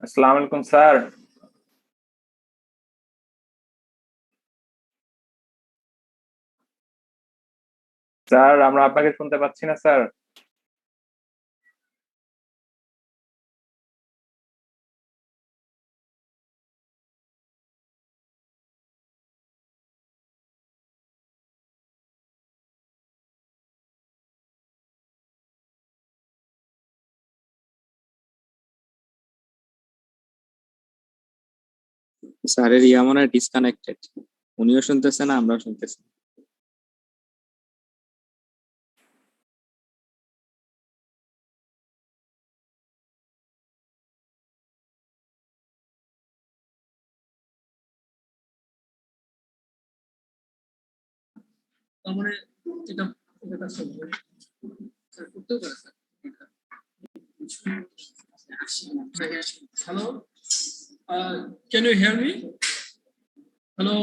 আসসালামু আলাইকুম sir. Sir আমরা আপনাকে শুনতে পাচ্ছি না স্যার। স্যারের ইয়া মনে হয় ডিসকানেক্টেড, উনিও শুনতেছে না, আমরাও শুনতেছি। তার মানে এটা এটা কাজ করবে স্যার, করতেও পারে sir. Hello, can you hear me? Hello,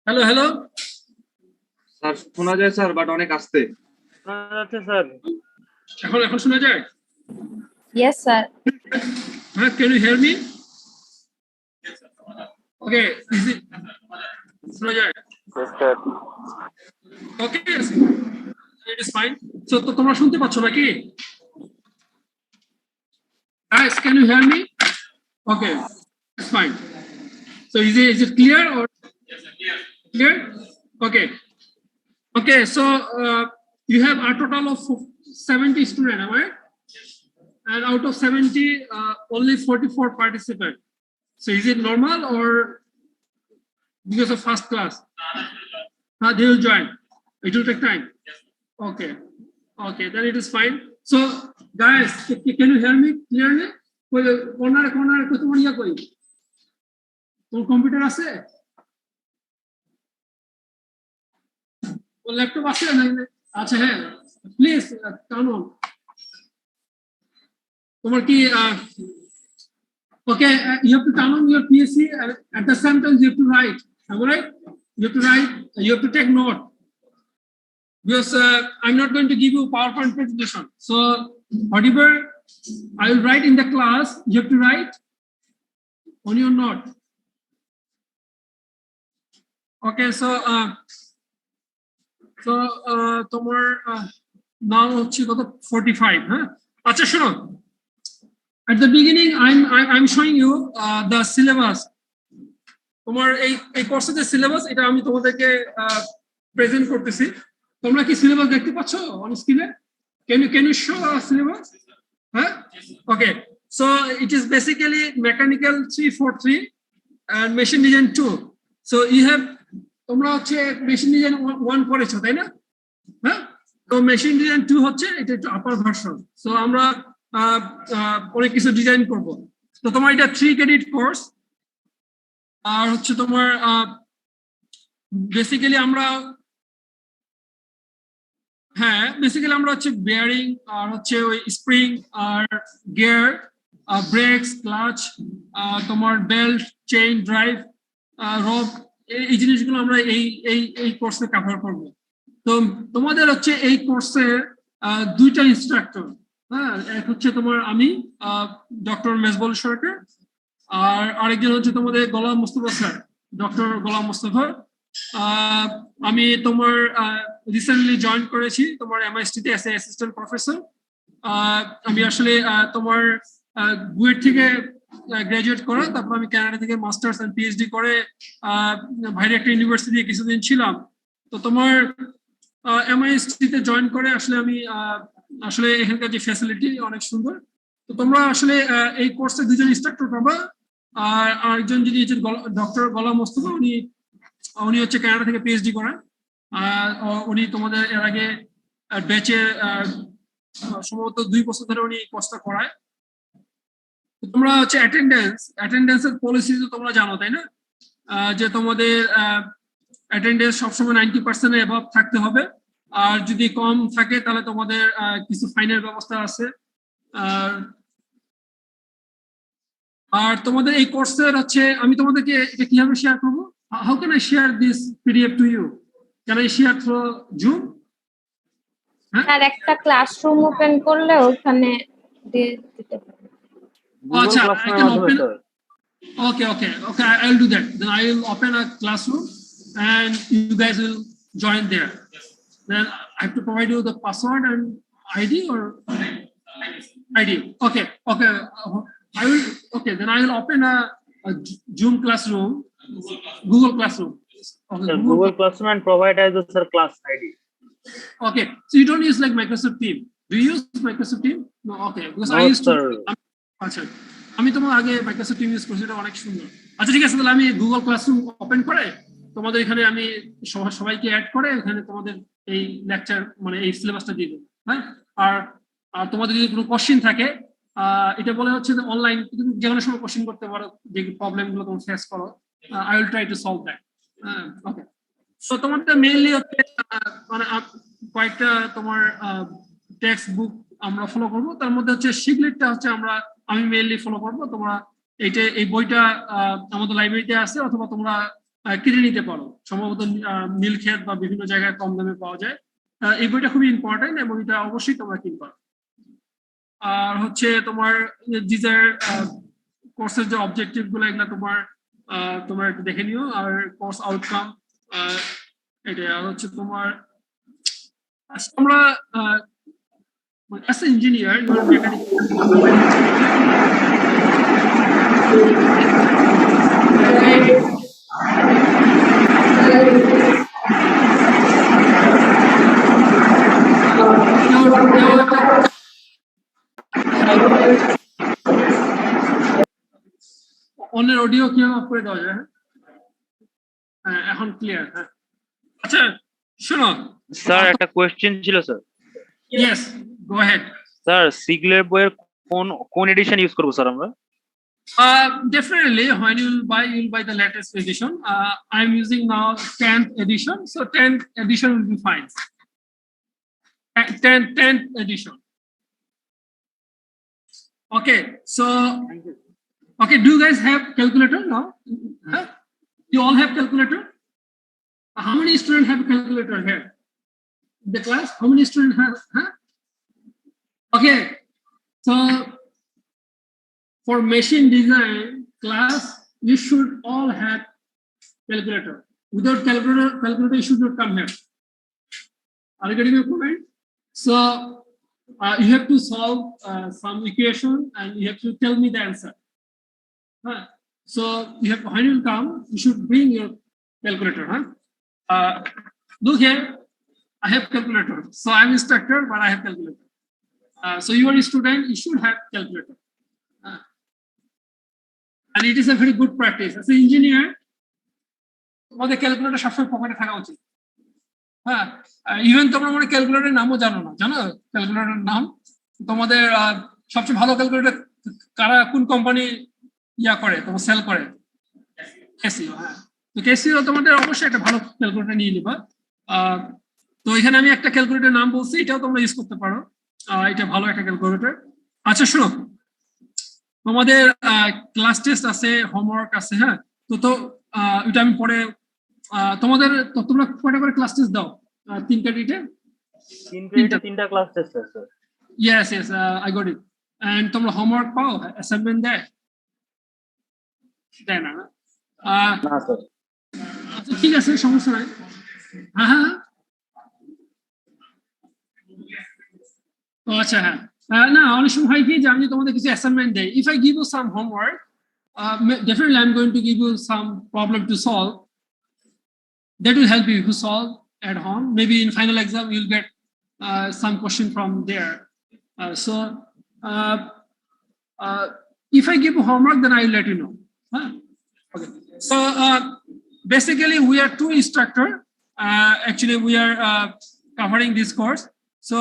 hello hello sir শোনা যায় স্যার, বাট অনেক আস্তে। স্যার এখন এখন শোনা যায়? Yes, sir. হ্যাঁ, can you hear me? Okay, is it শোনা যায়? Okay, it is fine. So তো তোমরা শুনতে পাচ্ছ নাকি? Guys, can you hear me? Okay, it's fine. So is it clear or clear? Okay. Okay, so you have a total of 70 students, am I right? And out of 70, only 44 participate. So is it normal or because of first class? They will join. It will take time. Okay. Okay, then it is fine. So guys, can you hear me clearly? Corner তোমার ইয়া কই? তোর computer আছে? ওর laptop আছে না? আচ্ছা, হ্যাঁ, please turn on. তোমার কি okay, you have to turn on your PC and at the same time you have to write. Am I right? You have to write, you have to take note. Because I'm not going to give you PowerPoint presentation. So whatever I will write in the class, you have to write on your note. Okay, so তোমার now হচ্ছে কত 45, হ্যাঁ? আচ্ছা শোনো, at the beginning I'm showing you the syllabus. তোমার এই কোর্সের যে সিলেবাস, এটা আমি তোমাদেরকে প্রেজেন্ট করতেছি। তোমরা কি সিলেবাস দেখতে পাচ্ছ অন স্ক্রিনে? Can you show our syllabus? Huh? Okay, so it is basically mechanical 343 and machine design 2. So you have, তোমরা হচ্ছে মেশিন ডিজাইন 1 পড়েছো তাই না? হ্যাঁ, তো মেশিন ডিজাইন 2 হচ্ছে এটা একটু আপার ভার্সন। সো আমরা অনেক কিছু ডিজাইন করব। তো তোমার এটা 3 ক্রেডিট কোর্স। আর হচ্ছে তোমার বেসিক্যালি আমরা হচ্ছে বেয়ারিং, আর হচ্ছে ওই স্প্রিং, আর গিয়ার, ব্রেকস, ক্লাচ, তোমার বেল্ট, চেইন, ড্রাইভ, রব, এই জিনিসগুলো আমরা এই কোর্সে কভার করব। তো তোমাদের হচ্ছে এই কোর্সে 2টা ইনস্ট্রাক্টর, হ্যাঁ, এক হচ্ছে তোমার আমি ডক্টর মেজবুল সরকার, আর আরেকজন হচ্ছে তোমাদের গোলাম মোস্তফা স্যার, ডক্টর গোলাম মোস্তফা। আমি তোমার রিসেন্টলি জয়েন করেছি তোমার MIST তে অ্যাজ অ্যাসিস্ট্যান্ট প্রফেসর। আমি আসলে তোমার বুয়েট থেকে গ্রাজুয়েট করা, তারপর আমি কানাডা থেকে মাস্টার্স এন্ড PhD করে বাইরে একটা ইউনিভার্সিটিতে কিছুদিন ছিলাম। তো তোমার MIST তে জয়েন করে আসলে আমি আসলে এখানকার যে ফ্যাসিলিটি অনেক সুন্দর। তো তোমরা আসলে এই কোর্সে 2জন ইনস্ট্রাক্টর পাবা, আর আরেকজন যিনি হচ্ছেন ডক্টর গোলাম মোস্তফা, উনি হচ্ছে কানাডা থেকে PhD করেন। উনি তোমাদের এর আগে ব্যাচে সম্ভবত 2 বছর ধরে উনি কোর্সটা করায়। তোমরা হচ্ছে অ্যাটেন্ডেন্সের পলিসি তো তোমরা জানো তাই না, যে তোমাদের অ্যাটেন্ডেন্স সবসময় 90% এভাব থাকতে হবে, আর যদি কম থাকে তাহলে তোমাদের কিছু ফাইনের ব্যবস্থা আছে। আর তোমাদের এই কোর্সের হচ্ছে আমি তোমাদেরকে এটা কিভাবে শেয়ার করবো, how can I share this PDF to you, can I share through Zoom? Sir একটা ক্লাসরুম ওপেন করলে ওখানে দিয়ে দিতে পারেন। আচ্ছা, I can open. Okay, I'll do that. Then I will open a classroom and you guys will join there. Then I have to provide you the password and ID or ID. Okay. I will. Okay, then I will open a Zoom classroom, Google Classroom. Okay, Google Classroom and provide as a sir class ID. Okay, so you don't use like Microsoft Team. Do you use Microsoft Team? No. Okay, because I No, used to. sir. আচ্ছা, আমি তোমার আগে Microsoft team use করছি, এটা অনেক সুন্দর। আচ্ছা ঠিক আছে, তাহলে আমি গুগল ক্লাসরুম ওপেন করে তোমাদের এখানে আমি সবাইকে অ্যাড করে এখানে তোমাদের এই লেকচার মানে এই সিলেবাসটা দিয়ে দেবো। হ্যাঁ, আর তোমাদের যদি কোনো কোশ্চেন থাকে, এটা বলে হচ্ছে যে অনলাইন যে কোনো সময় কোশ্চেন করতে পারো, যে প্রবলেমগুলো তোমরা ফেস করো, I will try to solve that. Okay, তো তোমাদের মেইনলি হচ্ছে মানে কয়েকটা তোমার টেক্সট বুক আমরা ফলো করবো, তার মধ্যে হচ্ছে শিগলিটটা হচ্ছে আমি মেইনলি ফলো করবো। তোমরা এই বইটা আমাদের লাইব্রেরিতে আছে, অথবা তোমরা কিনে নিতে পারো, সম্ভবত নীলক্ষেত বা বিভিন্ন জায়গায় কম দামে পাওয়া যায়। এই বইটা খুবই ইম্পর্টেন্ট এবং এটা অবশ্যই তোমরা কিনবা। আর হচ্ছে তোমার ডিজার কোর্সের যে অবজেক্টিভ গুলো এগুলো তোমরা একটু দেখে নিও, আর কোর্স আউটকাম এটা। আর হচ্ছে তোমার আমরা as an engineer, you are mechanical. অন্যের অডিও কিভাবে অফ করে দেওয়া যায়? হ্যাঁ, এখন ক্লিয়ার। হ্যাঁ, আচ্ছা শোনো স্যার একটা কোশ্চেন ছিল sir. Yes, go ahead. Sir সিগলের বইয়ের কোন এডিশন ইউজ করব স্যার আমরা? Definitely, when you'll buy the latest edition. I'm using now 10th edition, so 10th edition will be fine. 10th edition. Okay, so okay, do you guys have calculator now? Huh? You all have calculator? How many students have calculator here? The class? How many students have? Huh? Okay, so for machine design class, you should all have calculator. Without calculator, you should not come here. Are you getting my point? So you have to solve some equation and you have to tell me the answer. So you have, when you come, you should bring your calculator. Look here, I have calculator. So I'm instructor, but I have calculator. So you are a student, you should have calculator. And it is a very good practice. As an engineer, তোমাদের calculator সবসময় পকেটে থাকা উচিত। হ্যাঁ, even তোমরা মনে ক্যালকুলেটরের নামও জানো না, জানো ক্যালকুলেটরের নাম? তোমাদের সবচেয়ে ভালো ক্যালকুলেটর কারা, কোন কোম্পানি করে তোমার সেল করে? ক্যাসিও। হ্যাঁ, তো ক্যাসিও তোমাদের অবশ্যই একটা ভালো ক্যালকুলেটর নিয়ে নিবা। তো এখানে আমি একটা ক্যালকুলেটর নাম বলছি, এটাও তোমরা ইউজ করতে পারো, এটা ভালো একটা ক্যালকুলেটর। আচ্ছা শোনো, তোমাদের ক্লাস টেস্ট আছে, হোমওয়ার্ক আছে। হ্যাঁ, তো এটা আমি পরে তোমাদের, তোমরা কয়টা করে ক্লাস টেস্ট দাও? 3 ক্রেডিটে? 3টা ক্লাস টেস্ট আছে sir. Yes, I got it. And তোমরা হোমওয়ার্ক পাও, অ্যাসাইনমেন্ট দেয় না? না স্যার। আচ্ছা ঠিক আছে, সমস্যা নাই। হ্যাঁ, আচ্ছা হ্যাঁ, না অনেক সময় হয় কি যে আমি তোমাদের কিছু অ্যাসাইনমেন্ট দেই, if I give you some homework, definitely I'm going to give you some problem to solve that will help you to solve at home. Maybe in final exam you'll get some question from there. So if I give you homework, then I will let you know. Okay, so basically we are 2 instructors Actually, we are covering this course. So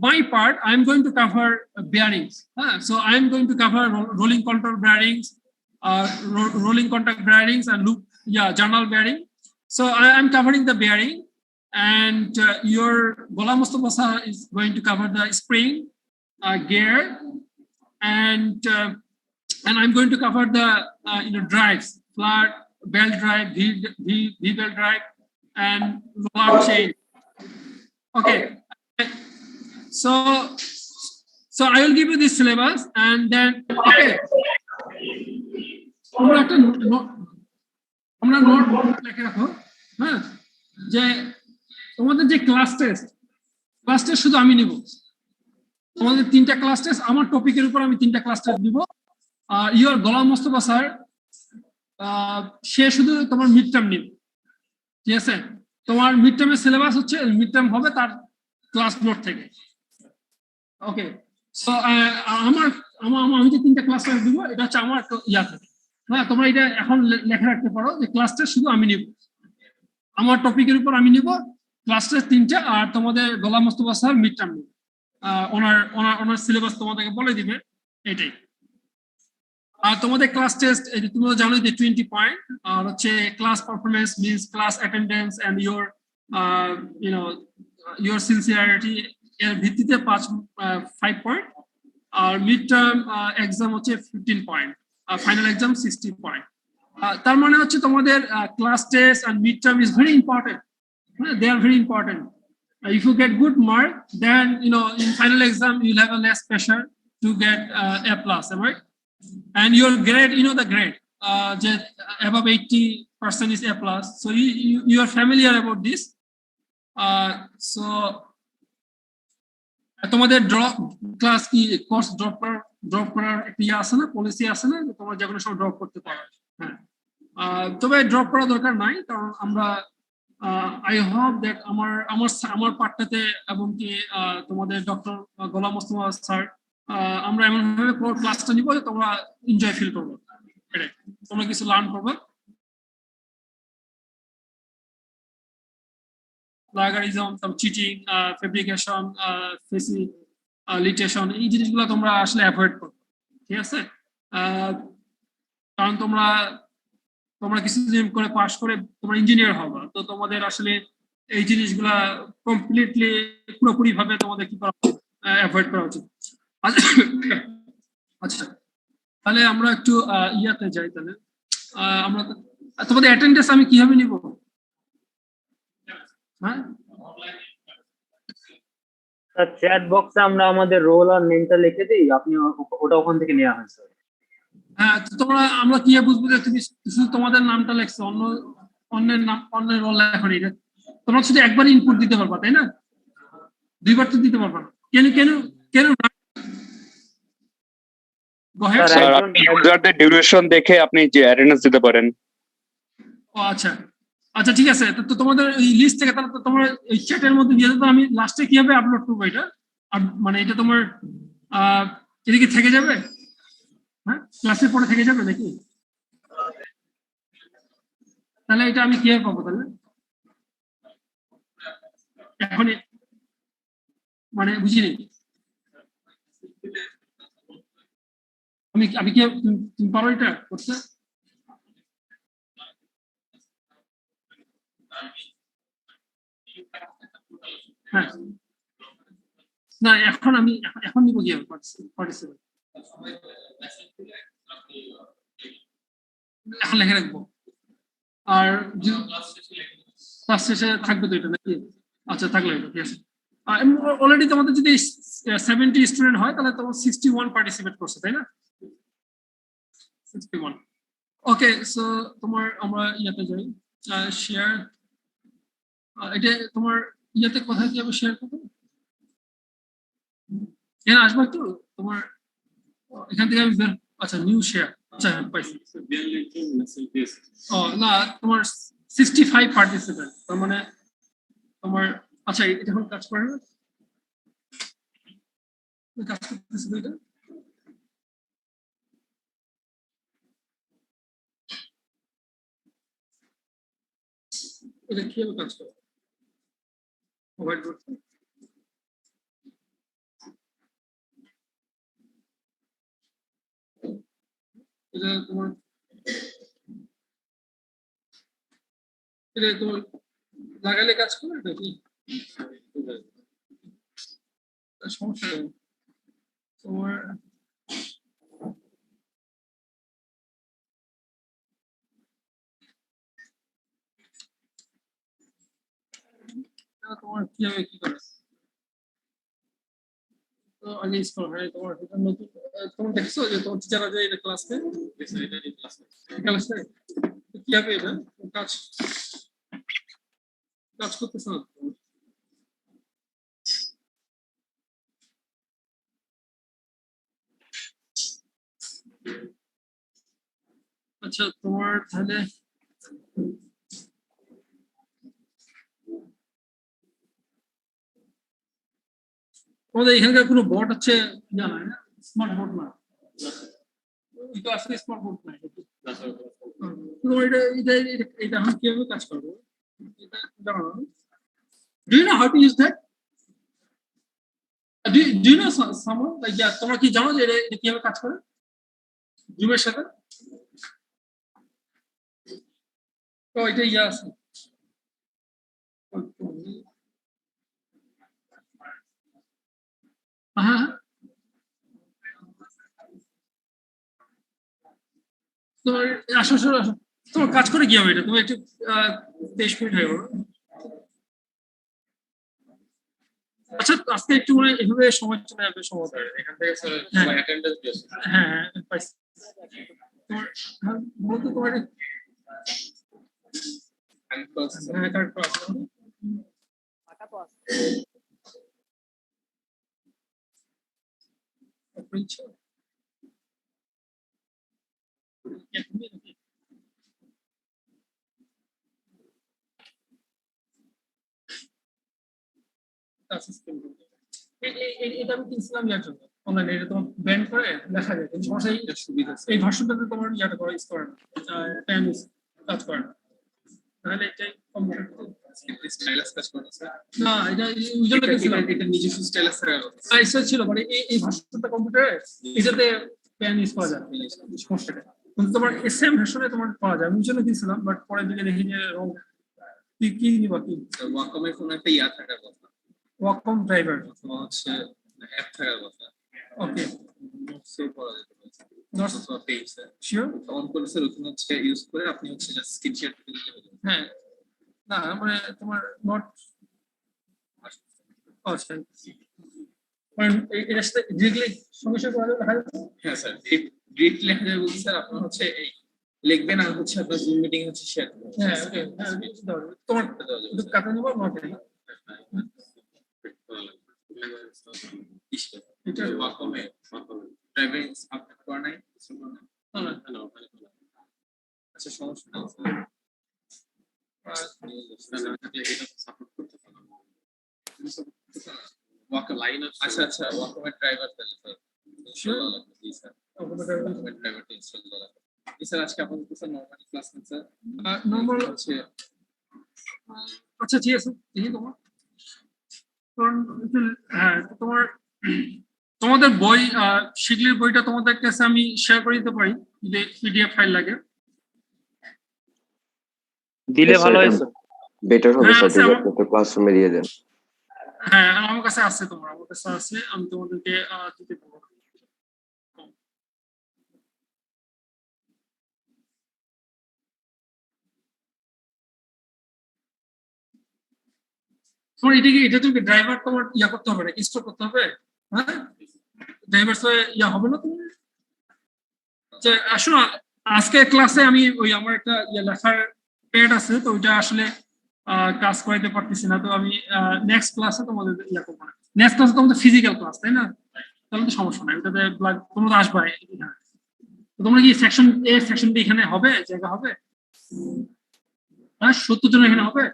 my part, I'm going to cover bearings. So I'm going to cover rolling contour bearings, rolling contact bearings, and loop, journal bearing. So I'm covering the bearing, and your Ghulam Mustafa sir is going to cover the spring, gear, and I'm going to cover the drives, flat, belt drive, V belt drive, and lower chain. Okay. So I will give you this syllabus, and then okay. তোমরা note লিখে রাখো, হ্যাঁ, যে তোমাদের যে class test শুধু আমি নিব। তোমাদের 3টা ক্লাস টেস্ট, আমার টপিকের উপর আমি 3টা ক্লাস টেস্ট দিব। আর ইওর গোলাম মোস্তফা স্যার সে শুধু তোমার মিড টার্ম নিবে, ঠিক আছে? তোমার মিড টার্মের সিলেবাস হচ্ছে, মিড টার্ম হবে তার ক্লাস নোট থেকে। ওকে, সো আমি যে 3টা ক্লাস টেস্ট দিব, এটা হচ্ছে আমার ইয়া থেকে। হ্যাঁ, তোমরা এটা এখন লেখা রাখতে পারো যে ক্লাস টেস্ট শুধু আমি নিব, আমার টপিকের উপর আমি নিব ক্লাস টেস্ট 3টা, আর তোমাদের Golam Mostafa sir mid term নিবে। ওনার সিলেবাস তোমাদেরকে বলে দিবে, এটাই। আর তোমাদের ক্লাস টেস্ট তোমরা জানো যে 20 পয়েন্ট, আর হচ্ছে class performance means class attendance and your sincerity এর ভিত্তিতে 5 পয়েন্ট, আর মিড টার্ম এক্সাম হচ্ছে 15 পয়েন্ট, আর ফাইনাল এক্সাম 60 পয়েন্ট। তার মানে হচ্ছে তোমাদের class test and mid term is very important. They are very important. If you get good mark, then in final exam you'll have a less pressure to get A+, right? And your grade, the grade, above 80% is A+. So you are familiar about this. So তোমাদের drop class কি course drop করার একটা আছে না, policy আছে না, তোমরা যে কোনো সময় ড্রপ করতে পারো। হ্যাঁ, তবে ড্রপ করা দরকার নাই, কারণ আমরা আই হোপ দ্যাট আমার পার্টটাতে এবং কি তোমাদের ডক্টর গোলাম মোস্তফা স্যার, আমরা এমন ভাবে ক্লাসটা নিব যে তোমরা এনজয় ফিল করবে, তোমরা কিছু লার্ন করবে। প্লাগারিজম, চিটিং, ফেব্রিকেশন, ফেসিলিটেশন, এই জিনিসগুলো তোমরা আসলে অ্যাভয়েড করবে, ঠিক আছে? কারণ তোমরা কিছুদিন করে পাস করে তোমরা ইঞ্জিনিয়ার হবে, তো তোমাদের আসলে এই জিনিসগুলা কমপ্লিটলি পুরোপুরি ভাবে তোমাদের কি করা অ্যাভয়েড করা উচিত। আচ্ছা, তাহলে আমরা একটু ইয়াতে যাই। তাহলে আমরা তোমাদের অ্যাটেন্ডেন্স আমি কিভাবে নিব? চ্যাট বক্সে আমরা আমাদের রোল আর নেমটা লিখে দিই, আপনি ওটা ওখান থেকে নেওয়া হয় স্যার। হ্যাঁ, আমরা কি বুঝবো যে তুমি শুধু তোমাদের নামটা লেখছো, অন্যের রোল লেখনি? তোমরা শুধু একবার ইনপুট দিতে পারবা, তাই না? 2বার তো দিতে পারবা না। কেন স্যার, আপনি ইউজারদের ডিউরেশন দেখে আপনি যে অ্যাটেন্ডেন্স দিতে পারেন। ও আচ্ছা, ঠিক আছে। তো তোমাদের এই লিস্ট থেকে তাহলে তোমরা এই চ্যাটের মধ্যে দিয়ে দাও, আমি লাস্টে কিভাবে আপলোড করবো এটা? মানে এটা তোমার এদিকে থেকে যাবে, হ্যাঁ, ক্লাসের পরে থেকে যাবে নাকি? তাহলে এটা আমি কিভাবে পাবো? তাহলে এখন মানে বুঝিনি আমি কি তুমি পারো এটা করতে? হ্যাঁ, না, এখন নিব কিভাবে পার্টিসিপেট? এখন লেখা রাখবো, আর ক্লাস শেষে থাকবে তো এটা নাকি? আচ্ছা, থাকলে ঠিক আছে। অলরেডি তোমাদের যদি 70 স্টুডেন্ট হয়, তাহলে তোমার 61 পার্টিসিপেট করছে, তাই না? 61। ওকে, সো আমরা ইয়াতে যাই, শেয়ার। এটা তোমার ইয়াতে কোথায় কি আমি শেয়ার করবো? এখানে আসবো একটু, তোমার এখান থেকে আমি আচ্ছা, নিউ শেয়ার। আচ্ছা, পাইছি। ও না, তোমার 65 পার্টিসিপেন্ট, তার মানে তোমার আচ্ছা, এটা এখন কাজ করে না, কাজ করতেছে এটা। এটা কিভাবে কাজ করে হোয়াইট বোর্ড এটা তোমার লাগালে কাজ করে এটা কি সমস্যা নেই। তোমার তোমার কিভাবে কি করে তো আগে স্কুল হয় তোমার এটা নতুন তোমার দেখছো যে তোমার টিচাররা যে এটা ক্লাসে ক্লাসে কিভাবে এটা কাজ কাজ করতেছে না আচ্ছা তোমার তাহলে আমাদের এখানকার কোনো বোর্ড হচ্ছে জানা না স্মার্ট বোর্ড না এটা আসলে স্মার্ট বোর্ড না তোমার এটা এখন কিভাবে কাজ করবো এটা জানো না do you know how to use that do you know someone like তোমরা কি জানো যে এটা কিভাবে কাজ করে জুমের সাথে তো এটা ইয়া আছে হ্যাঁ তোমার আসো তোমার কাজ করে কি হবে এটা তুমি একটু 23 মিনিট হয়ে গেল আচ্ছা আজকে একটু মানে এভাবে সময় চলে যাবে সম্ভবত এখান থেকে হ্যাঁ পাইছি তোমার বলতো তোমার এটা আমি কিনছিলাম ইয়ার জন্য অনলাইনে এটা তোমার ব্যান্ড করে লেখা যায় কিন্তু সমস্যা এই ভার্সনটাতে তোমার ইয়াটা করা ইউজ করে না প্যান কাজ করে না তাহলে এটাই স্টাইলাস কাজ করে না এটা ইউজার কিনছিলাম এটা নিজস্ব স্টাইলাস সাইজ ছিল মানে এই ভার্সনটা কম্পিউটারে এটাতে প্যান ইউজ করা যায় সমস্যাটা কিন্তু তোমার সেম ভার্সনে তোমার পাওয়া যায় আমি জন্য কিনছিলাম বাট পরের দিকে দেখি যে রং কি নিবা কি ওয়াকমের কোনো একটা ইয়া থাকার কথা ওয়াকম ড্রাইভার অথবা হচ্ছে অ্যাপ থাকার কথা ওকে সেভ করা যেতে পারে নোটস অথবা পেজ শিওর অন করে স্যার ওখানে হচ্ছে ইউজ করে আপনি হচ্ছে জাস্ট স্ক্রিন শেয়ার করে দিলে হবে হ্যাঁ না মানে তোমার নোট আচ্ছা মানে এটা সাথে ডিরেক্টলি সমস্যা করা লেখা যাবে হ্যাঁ স্যার ডিরেক্টলি লেখা যাবে বলতে স্যার আপনার হচ্ছে এই লিখবেন আর হচ্ছে আপনার জুম মিটিং হচ্ছে শেয়ার করবেন হ্যাঁ ওকে তোমার কাটা নেব নোট এটা ওয়াকমে ড্রাইভিং আপডেট করা নাই আচ্ছা সমস্যা নেই ওয়াকম লাইন আচ্ছা আচ্ছা ওয়াকমের ড্রাইভার তাহলে স্যার জি স্যার ওয়াকমের ড্রাইভারটা ইনস্টল করা স্যার আজকে আপনাদের স্যার নরমালি ক্লাস নেন স্যার নরমাল হচ্ছে আচ্ছা ঠিক আছে দেখি তোমার হ্যাঁ তোমার তোমাদের বই শিগগির বইটা তোমাদের কাছে আমি শেয়ার করে দিতে পারি যদি পিডিএফ ফাইল লাগে দিলে ভালো হয় স্যার বেটার হবে স্যার যদি আপনি ক্লাসরুমে দিয়ে দেন হ্যাঁ আমার কাছে আছে আমার কাছে আছে আমি তোমাদেরকে দিতে পারবো তোমার এটা তুমি ড্রাইভার তোমার ইয়া করতে হবে না ইনস্টল করতে হবে হ্যাঁ ড্রাইভার ইয়া হবে না তুমি আসো না আজকে ক্লাসে আমি ওই আমার একটা ইয়া লেখার প্যাড আছে তো ওইটা আসলে কাজ করাইতে পারতেছি না তো আমি নেক্সট ক্লাসে তোমাদের ইয়া করবো না নেক্সট ক্লাসে তোমাদের ফিজিক্যাল ক্লাস তাই না তাহলে তো সমস্যা নাই ওটাতে তোমরা তো আসবে তোমরা কি সেকশন এ সেকশন বি এখানে হবে জায়গা হবে হ্যাঁ 70 জন এখানে হবে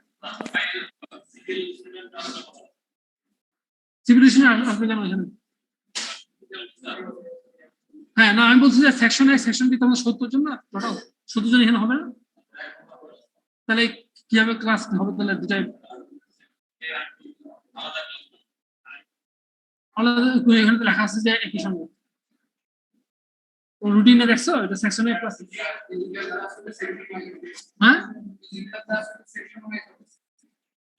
সিভিলাইজেশন আসবে কেন এখানে হ্যাঁ না আমি বলছি যে সেকশন এ সেকশন বি তোমাদের 70 জন না টোটাল 70 জন এখানে হবে না তাহলে কিভাবে ক্লাস হবে তাহলে দুটাই আলাদা করে এখানে তো লেখা আছে যে একই সঙ্গে রুটিনে দেখছো এটা সেকশনে ক্লাস হ্যাঁ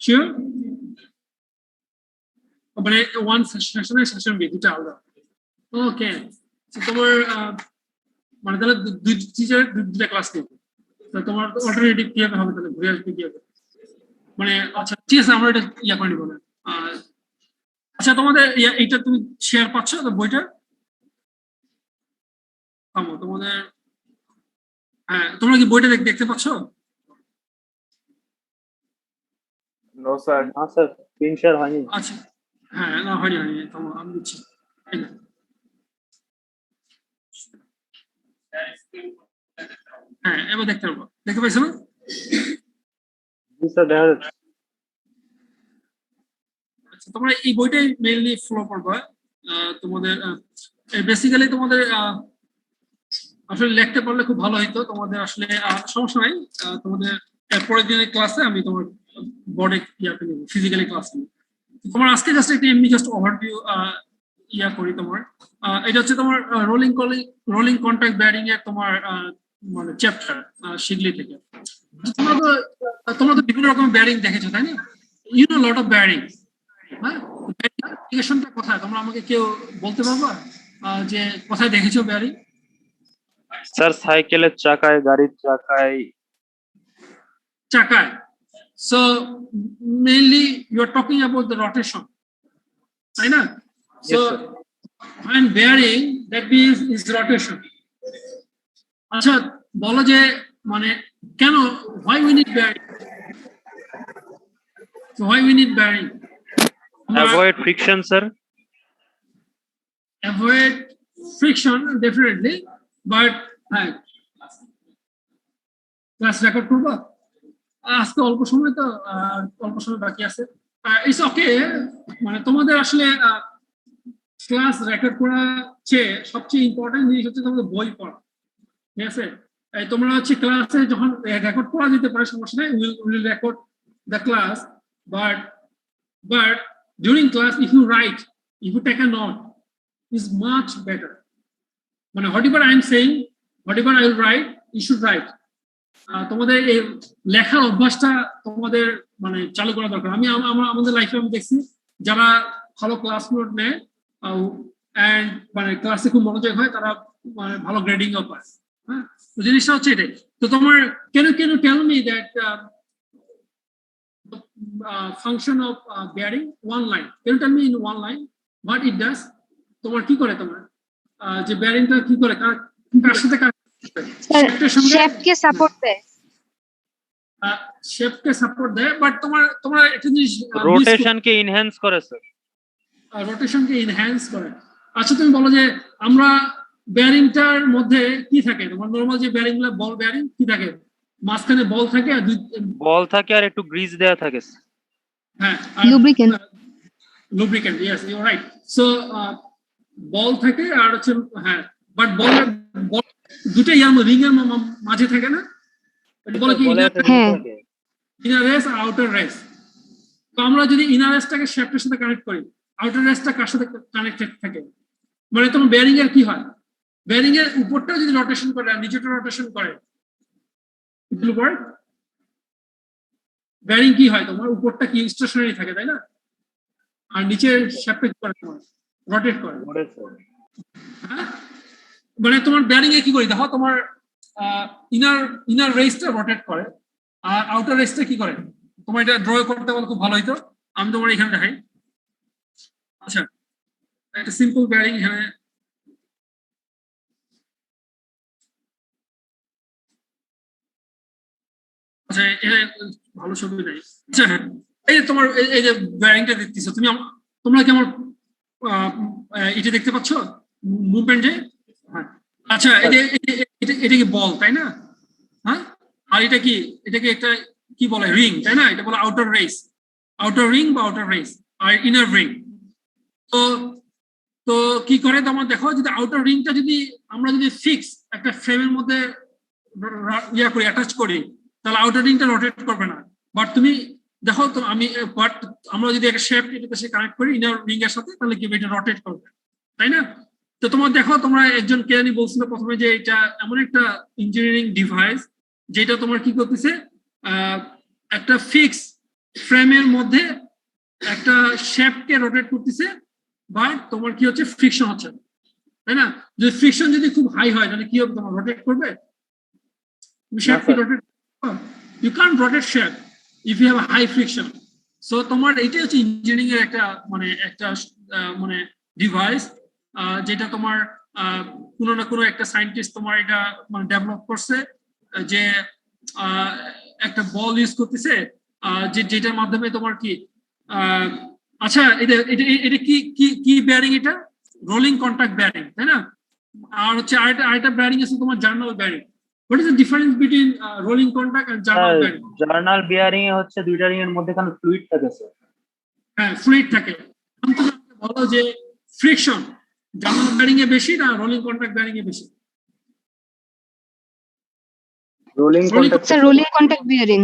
শিওর মানে ওয়ান সেকশনে সেকশন বি দুটো আলাদা ওকে তোমার মানে তাহলে দুই টিচার দুটা ক্লাস নেবে তোমার অল্টারনেটিভ কিভাবে হবে তাহলে ঘুরে আসবে কিভাবে মানে আচ্ছা ঠিক আছে আমরা এটা ইয়া করে নিবো না আচ্ছা তোমাদের এইটা তুমি শেয়ার পাচ্ছ তো বইটা তোমাদের হ্যাঁ তোমরা কি বইটা দেখতে পাচ্ছ নো স্যার না স্যার স্ক্রিন শেয়ার হয়নি আচ্ছা হ্যাঁ না হয়নি তোমার আমি দিচ্ছি হ্যাঁ এবার দেখতে পারবো দেখতে পাইছো না জি স্যার দেখা যাচ্ছে আচ্ছা তোমরা এই বইটাই মেইনলি ফলো করবে তোমাদের বেসিক্যালি তোমাদের আসলে লিখতে পারলে খুব ভালো হতো তোমাদের আসলে সমস্যা নাই তোমাদের পরের দিনের ক্লাসে আমি তোমার বোর্ডে ইয়াতে নেব ফিজিক্যালি ক্লাস নেব তোমার আজকে জাস্ট একটা এমনি জাস্ট ওভারভিউ ইয়া করি তোমার এটা হচ্ছে তোমার রোলিং কন্ট্যাক্ট ব্যারিং এর তোমার মানে চ্যাপ্টার শিগলি থেকে তোমরা তো বিভিন্ন রকম ব্যারিং দেখেছো তাই না you know lot of bearing হ্যাঁ অ্যাপ্লিকেশনটা কোথায় তোমরা আমাকে কেউ বলতে পারবা যে কোথায় দেখেছো ব্যারিং স্যার সাইকেলের চাকায় গাড়ির চাকায় so mainly you are talking about the rotation right na so when bearing that means is rotation acha bolo je mane keno why we need bearing so why we need bearing avoid friction sir avoid friction definitely but class record করবা আজকে অল্প সময় তো অল্প সময় বাকি আছে it's okay মানে তোমাদের আসলে ক্লাস রেকর্ড করা চেয়ে সবচেয়ে ইম্পর্টেন্ট জিনিস হচ্ছে তোমাদের বই পড়া ঠিক আছে তোমরা হচ্ছে ক্লাসে যখন রেকর্ড করা যেতে পারে সমস্যা নেই will record the class but during class if you take a note is much better মানে whatever I am saying whatever I will write you should write তোমাদের এই লেখার অভ্যাসটা তোমাদের মানে চালু করা দরকার আমি আমাদের লাইফে আমি দেখছি যারা ভালো ক্লাস নোট নেয় এন্ড মানে ক্লাসে খুব মনোযোগ হয় তারা মানে ভালো গ্রেডিংও পায় হ্যাঁ তো জিনিসটা হচ্ছে এটাই তো তোমার can tell me that function of bearing one line can tell me in one line what it does তোমার কি করে তোমার যে বেয়ারিংটা কি করে কার সাথে শেপকে সাপোর্ট দেয় শেপকে সাপোর্ট দেয় বাট তোমার একটা জিনিস রোটেশনকে এনহ্যান্স করে স্যার রোটেশনকে এনহ্যান্স করে আচ্ছা তুমি বলো যে আমরা বেয়ারিংটার মধ্যে কি থাকে তোমার নরমাল যে বেয়ারিং গুলো বল বেয়ারিং কি থাকে মাঝখানে বল থাকে আর একটু গ্রিজ দেয়া থাকে হ্যাঁ lubricant yes you are right so ball থাকে আর হচ্ছে হ্যাঁ বাট বল দুটো রিং এর মাঝে থাকে না বলে কি ইনার রেস আর আউটার রেস তো আমরা যদি ইনার রেসটাকে শ্যাফটের সাথে কানেক্ট করি আউটার রেসটা কার সাথে কানেক্টেড থাকে মানে তোমার বেয়ারিং এর কি হয় বেয়ারিং এর উপরটা যদি রোটেশন করে আর নিচেটা রোটেশন করে বেয়ারিং কি হয় তোমার উপরটা কি স্টেশনারি থাকে তাই না আর নিচের শ্যাফটে কি করে তোমার রোটেট করে হ্যাঁ মানে তোমার বেয়ারিং এ কি করি দেখো তোমার ইনার রেসটা রোটেট করে আর আউটার রেসটা কি করে তোমার এটা ড্র করতে বলে খুব ভালো হইতো আমি তোমার এখানে দেখাই আচ্ছা একটা সিম্পল বেয়ারিং এখানে আচ্ছা এটা ভালো ছবি নাই আচ্ছা এই যে তোমার এই যে বেয়ারিংটা দেখতেছো তোমরা কি আমার এটা দেখতে পাচ্ছ মুভমেন্ট যে আচ্ছা এটা কি বল তাই না হ্যাঁ আর এটাকে একটা কি বলে রিং তাই না এটা বলে আউটার রিং বা আউটার রেস আর ইনার রিং তো কি করে তোমরা দেখো যদি আউটার রিংটা যদি আমরা যদি ফিক্স একটা ফ্রেমের মধ্যে ইয়া করি অ্যাটাচ করি তাহলে আউটার রিংটা রোটেট করবে না বাট তুমি দেখো তো আমি বাট আমরা যদি একটা শেপ এটাতে সে কানেক্ট করি ইনার রিং এর সাথে তাহলে কি হবে, এটা রোটেট করবে, তাই না? তো তোমার দেখো তোমরা একজন কে জানি বলছিল প্রথমে যে এটা এমন একটা ইঞ্জিনিয়ারিং ডিভাইস যেটা তোমার কি করতেছে, একটা ফিক্স ফ্রেমের মধ্যে একটা শেপকে রোটেট করতেছে, বাট তোমার কি হচ্ছে, ফ্রিকশন হচ্ছে না, তাই না? যদি ফ্রিকশন যদি খুব হাই হয় তাহলে কি হবে, তোমার রোটেট করবে? তুমি শেপকে rotate, you can rotate shape if you have high friction. So তোমার এইটাই হচ্ছে ইঞ্জিনিয়ারিং এর একটা মানে ডিভাইস যেটা তোমার কোনো না কোনো একটা সায়েন্টিস্ট তোমার এটা মানে ডেভেলপ করছে, যে একটা বল ইউজ করতেছে যেটার মাধ্যমে তোমার কি আচ্ছা এটা এটা এটা কি কি কি বেয়ারিং, এটা রোলিং কন্টাক্ট বেয়ারিং, তাই না? আর হচ্ছে আরেকটা বেয়ারিং আছে তোমার journal bearing. What is the difference between rolling contact and journal bearing? Journal bearing এ হচ্ছে দুইটা রিং এর মধ্যে কোনো ফ্লুইড থাকে স্যার। হ্যাঁ, ফ্লুইড থাকে। বলো যে ফ্রিকশন জার্নাল বেয়ারিং এ বেশি না রোলিং কন্টাক্ট বেয়ারিং এ বেশি? Rolling contact sir rolling contact bearing.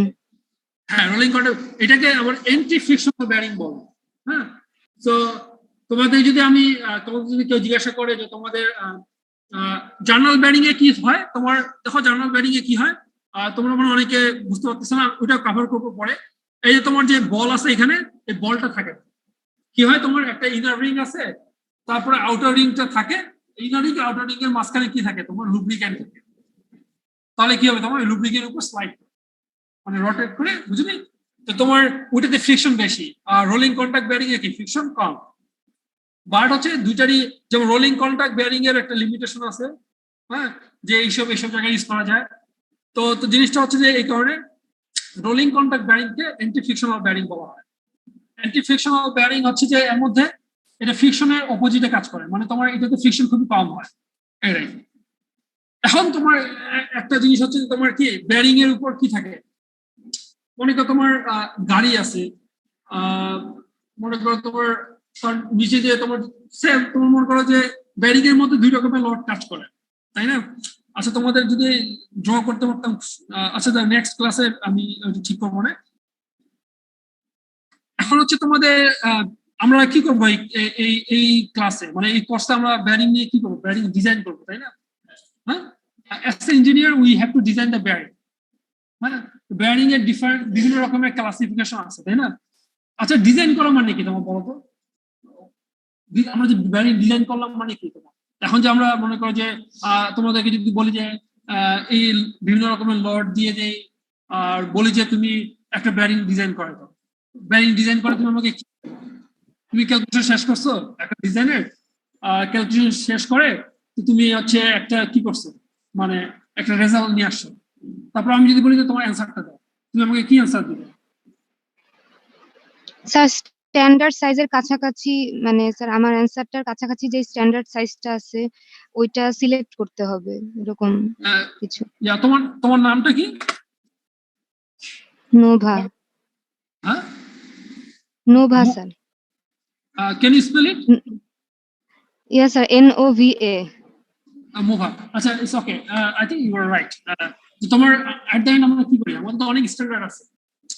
হ্যাঁ, রোলিং কন্টাক্ট, এটাকে আবার এন্টি ফ্রিকশনাল বেয়ারিং বলে। হ্যাঁ, তো তোমাদের যদি আমি তোমাদের যদি কেউ জিজ্ঞাসা করে যে তোমাদের জার্নাল বেয়ারিং এ কি হয়, তোমার দেখো জার্নাল বেয়ারিং এ কি হয়, তোমরা মনে অনেকে বুঝতে পারতেছো না, ওটা কভার করবো পরে। এই যে তোমার যে বল আছে এখানে, এই বলটা থাকে, কি হয় তোমার একটা ইনার রিং আছে, তারপরে আউটার রিংটা থাকে, ইনার রিং আউটার রিং এর মাঝখানে কি থাকে, তোমার লুব্রিক্যান্ট থাকে। তাহলে কি হবে, তোমার লুব্রিক্যান্টের উপর স্লাইড মানে রোটেট করে, বুঝলি? তো তোমার ওইটাতে ফ্রিকশন বেশি, আর রোলিং কন্টাক্ট বেয়ারিং এ কি ফ্রিকশন কম। বাট হচ্ছে দুইটারই, যেমন রোলিং কন্টাক্ট বেয়ারিং এর একটা লিমিটেশন আছে, হ্যাঁ, যে এইসব জায়গায় ইউজ করা যায়। তো জিনিসটা হচ্ছে যে এই কারণে রোলিং কন্টাক্ট বেয়ারিং কে অ্যান্টি ফ্রিকশনাল বেয়ারিং বলা হয়। অ্যান্টি ফ্রিকশনাল বেয়ারিং হচ্ছে যে এর মধ্যে এটা ফ্রিকশনের অপোজিটে কাজ করে, মানে তোমার এটাতে ফ্রিকশন খুবই কম হয়, এটাই। এখন তোমার একটা জিনিস হচ্ছে যে তোমার কি বেয়ারিং এর উপর কি থাকে, মনে করো তোমার গাড়ি আছে, মনে করো তোমার নিচে যে তোমার সেম, তোমার মনে করো যে বেয়ারিং এর মধ্যে দুই রকমের লোড কাজ করে, তাই না? আচ্ছা তোমাদের যদি ড্র করতে পারতাম, আচ্ছা নেক্সট ক্লাসে আমি ঠিক করবো না। এখন হচ্ছে তোমাদের আমরা কি করবো এই ক্লাসে, মানে এই কোর্সে আমরা বেয়ারিং নিয়ে কি করবো, বেয়ারিং ডিজাইন করবো, তাই না? হ্যাঁ, as a engineer we have to design the bearing. হ্যাঁ, বেয়ারিং এর বিভিন্ন রকমের ক্লাসিফিকেশন আছে, তাই না? আচ্ছা ডিজাইন করা মানে কি তোমার বলতো, আমরা যে বেয়ারিং ডিজাইন করলাম মানে কি তোমার? এখন যে আমরা মনে করো যে তোমাদেরকে যদি বলি যে এই বিভিন্ন রকমের লড দিয়ে দেই, আর বলি যে তুমি একটা বেয়ারিং ডিজাইন করে দাও, বেয়ারিং ডিজাইন করে তুমি আমাকে, তুমি ক্যালকুলেশন শেষ করছো একটা ডিজাইনের, ক্যালকুলেশন শেষ করে তুমি হচ্ছে একটা কি করছো, মানে একটা রেজাল্ট নিয়ে আসছো। তারপর আমি যদি বলি যে তোমার অ্যান্সারটা দাও, তুমি আমাকে কি অ্যান্সার দিবে? স্যার স্ট্যান্ডার্ড সাইজের কাছাকাছি, মানে স্যার আমার অ্যানসারটার কাছাকাছি যে স্ট্যান্ডার্ড সাইজটা আছে ওইটা সিলেক্ট করতে হবে, এরকম কিছু। তোমার নামটা কি? নোভা। হ্যাঁ, Nova sir. Can you spell it? Yes sir, NOVA। মোভা। আচ্ছা, it's okay, I think you are right. তোমার এট দ্য এন্ড আমরা কি করি, আমাদের তো অনেক স্ট্যান্ডার্ড আছে,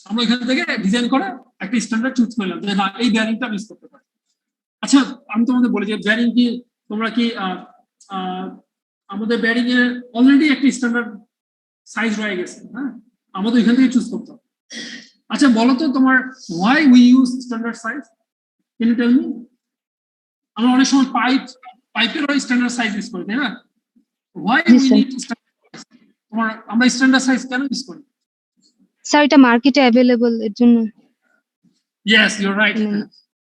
আমরা এখান থেকে ডিজাইন করে একটা স্ট্যান্ডার্ড চুজ করলাম যে না এই বেয়ারিংটা ইউজ করতে পারি। আচ্ছা আমি তোমাদের বলি যে বেয়ারিং কি, তোমরা কি আমাদের বেয়ারিং এর অলরেডি একটা স্ট্যান্ডার্ড সাইজ রয়ে গেছে, হ্যাঁ, আমাদের এখান থেকে চুজ করতে হবে। আচ্ছা বলো তো তোমার why we use standard size, can you tell me? আমরা অনেক সময় পাইপেরও স্ট্যান্ডার্ড সাইজ ইউজ করি, তাই না? why we need standard? তোমার আমরা স্ট্যান্ডার্ড সাইজ কেন ইউজ করি? স্যার এটা মার্কেটে अवेलेबल এর জন্য। Yes, you're right.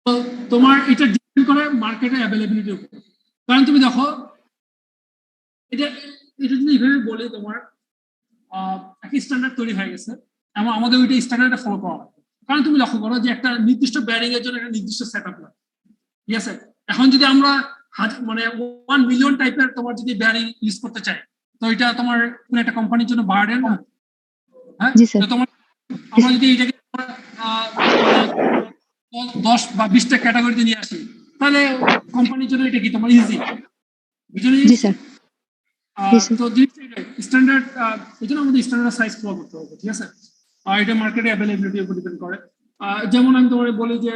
তো তোমার এটা ডিপেন্ড করে মার্কেটে अवेलेबिलिटीর উপর। কারণ তুমি দেখো এটা যদি এইভাবে বলি, তোমার একটা স্ট্যান্ডার্ড তৈরি হয়ে গেছে এবং আমাদের ওইটা স্ট্যান্ডার্ডে ফলো করা হয়। কারণ তুমি লক্ষ্য করো যে একটা নির্দিষ্ট বেয়ারিং এর জন্য একটা নির্দিষ্ট সেটআপ লাগে, ঠিক আছে? এখন যদি আমরা মানে 1 মিলিয়ন টাইপের তোমার যদি বেয়ারিং ইউজ করতে চাই, তো এটা তোমার কোন একটা কোম্পানির জন্য বার্ডেন না? হ্যাঁ, তো তোমার আমরা যদি এইটাকে 10 বা 20টা ক্যাটাগরিতে নিয়ে আসি, তাহলে কোম্পানির জন্য এটা কি তোমার ইজি, বুঝলি? জি স্যার। তো স্ট্যান্ডার্ড, এই জন্য আমাদের স্ট্যান্ডার্ড সাইজ ফলো করতে হবে, ঠিক আছে? আর এটা মার্কেটে অ্যাভেলেবিলিটির উপর ডিপেন্ড করে। যেমন আমি তোমার বলি যে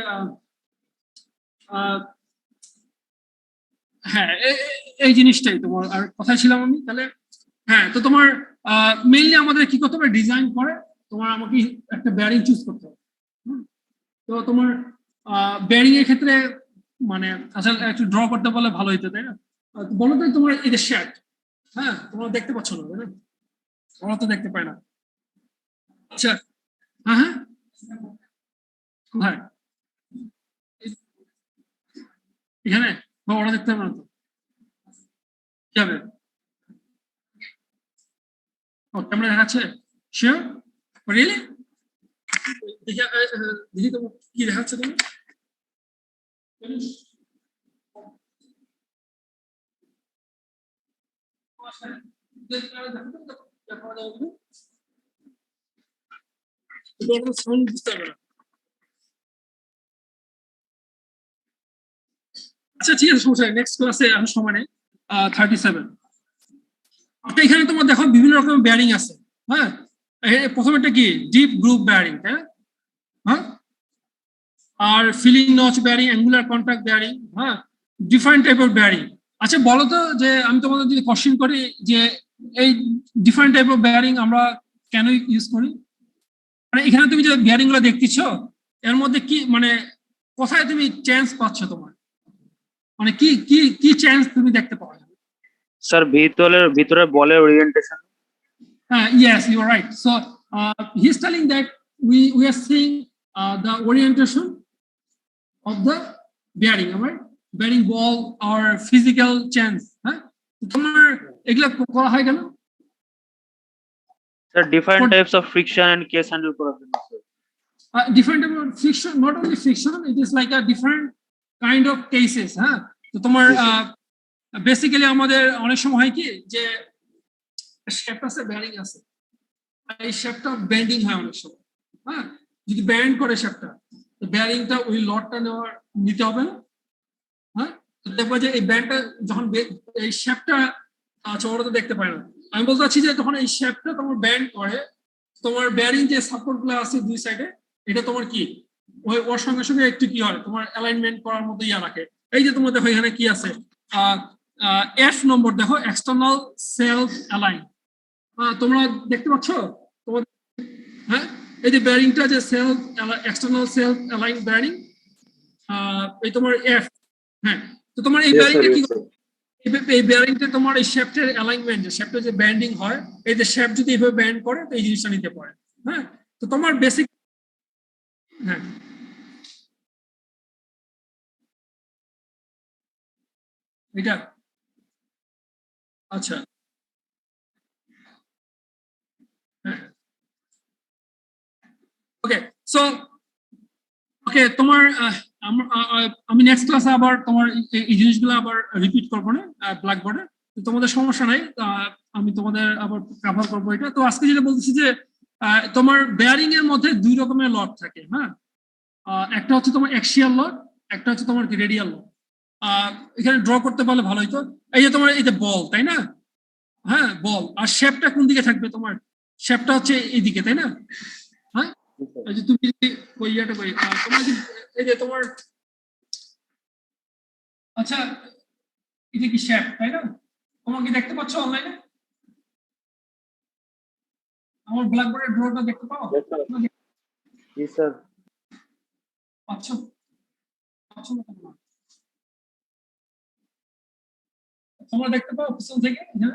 হ্যাঁ এই জিনিসটাই তোমার আর কথাই ছিলাম আমি তাহলে। হ্যাঁ, তো তোমার মেইনলি আমাদের কি করতে হবে, ডিজাইন করে তোমার আমাকে একটা ব্যারিং চুজ করতে হবে। তো তোমার ব্যারিং এর ক্ষেত্রে মানে আসলে একটু ড্র করতে বলে ভালো হইতো, তাই না? বলো তো তোমার এই যে শ্যাফট, হ্যাঁ তোমরা দেখতে পাচ্ছ না, তাই না? ওরা তো দেখতে পায় না। আচ্ছা, হ্যাঁ হ্যাঁ কোথায়, এখানে? ওরা দেখতে পাবে না তো, কি হবে? ও ক্যামেরা দেখাচ্ছে, শিওর? রিয়েলি? দেখি তো কি দেখাচ্ছে তুমি। আচ্ছা ঠিক আছে, সমস্যা নেই, নেক্সট ক্লাসে আমি সময় নেই। 37 এখানে তোমার দেখো বিভিন্ন রকমের ব্যারিং আছে। হ্যাঁ, প্রথমেটা কি ডিপ গ্রুপ ব্যারিং, হ্যাঁ, আর filling notch bearing, angular contact bearing, হ্যাঁ, ডিফারেন্ট টাইপের ব্যারিং। আচ্ছা বলো তো যে আমি তোমাদের যদি কোশ্চেন করি যে এই ডিফারেন্ট টাইপ অফ ব্যারিং আমরা কেন ইউজ করি, মানে এখানে তুমি যে ব্যারিং গুলো দেখতেছ এর মধ্যে কি মানে কোথায় তুমি চেঞ্জ পাচ্ছ, তোমার মানে কি কি কি চেঞ্জ তুমি দেখতে পাও? স্যার ভিতরে বলের orientation. Yes, you are right. So he's telling that we are seeing the orientation of the bearing, right? Bearing ball or physical change. Huh? তোমার এগুলা করা হয় কেন? Sir different types of friction and case handle করার জন্য sir. Different type of friction, not only friction, it is like a different kind of cases. হ্যাঁ, তো তোমার বেসিক্যালি আমাদের অনেক সময় হয় কি যে শেপ আছে, ব্যারিং আছে, এই শেপটা বেন্ডিং হয় অনেক সময়। হ্যাঁ, যদি ব্যান্ড করে শেপটা, তো ব্যারিংটা ওই লটটা নিতে হবে না। হ্যাঁ, দেখবো যে এই ব্যান্ডটা যখন এই শেপটা আচ্ছা ওরা তো দেখতে পায় না, আমি বলতে চাচ্ছি যে যখন এই শেপটা তোমার ব্যান্ড করে, তোমার ব্যারিং যে সাপোর্ট গুলো আছে দুই সাইডে, এটা তোমার কি ওর সঙ্গে সঙ্গে একটু কি হয়, তোমার অ্যালাইনমেন্ট করার মতো ইয়া রাখে। এই যে তোমার দেখো এখানে কি আছে, এফ নম্বর দেখো, এক্সটার্নাল সেলফ অ্যালাইন। তোমরা দেখতে পাচ্ছ তোমার? হ্যাঁ, এই যে ব্যারিংটা যে self external self align bearing, এই তোমার এফ। হ্যাঁ, তো তোমার এই ব্যারিংটা কি, এই ব্যারিংটা তোমার এই শেপটের অ্যালাইনমেন্ট, যে শেপটা যে ব্যান্ডিং হয়, এই যে শেপ যদি এইভাবে ব্যান্ড করে তো এই জিনিসটা নিতে পারে। হ্যাঁ, তো তোমার বেসিক, হ্যাঁ এটা আচ্ছা হ্যাঁ ওকে। সো ওকে তোমার আমি নেক্সট ক্লাসে আবার তোমার এই জিনিসগুলো আবার রিপিট করবো না ব্ল্যাকবোর্ডে, তোমাদের সমস্যা নাই, আমি তোমাদের আবার কভার করবো এটা। তো আজকে যেটা বলতেছি যে তোমার বেয়ারিং এর মধ্যে দুই রকমের লট থাকে। হ্যাঁ, একটা হচ্ছে তোমার অ্যাক্সিয়াল লট, একটা হচ্ছে তোমার কি রেডিয়াল লট। এখানে ড্র করতে পারলে ভালো হইতো। এই যে তোমার এই যে বল, তাই না? হ্যাঁ, বল, আর শেপটা কোন দিকে থাকবে? তোমার শেপটা হচ্ছে এইদিকে, তাই না? হ্যাঁ, এই যে তুমি ওই ইয়েটা কই, তোমার এই যে তোমার আচ্ছা এটা কি শেপ, তাই না? তোমরা কি দেখতে পাচ্ছ অনলাইনে? আমার ব্ল্যাকবোর্ডের ড্রটা দেখতে পাও? জি স্যার। পাচ্ছ পাচ্ছ না তোমরা? তোমরা দেখতে পাও পিছন থেকে এখানে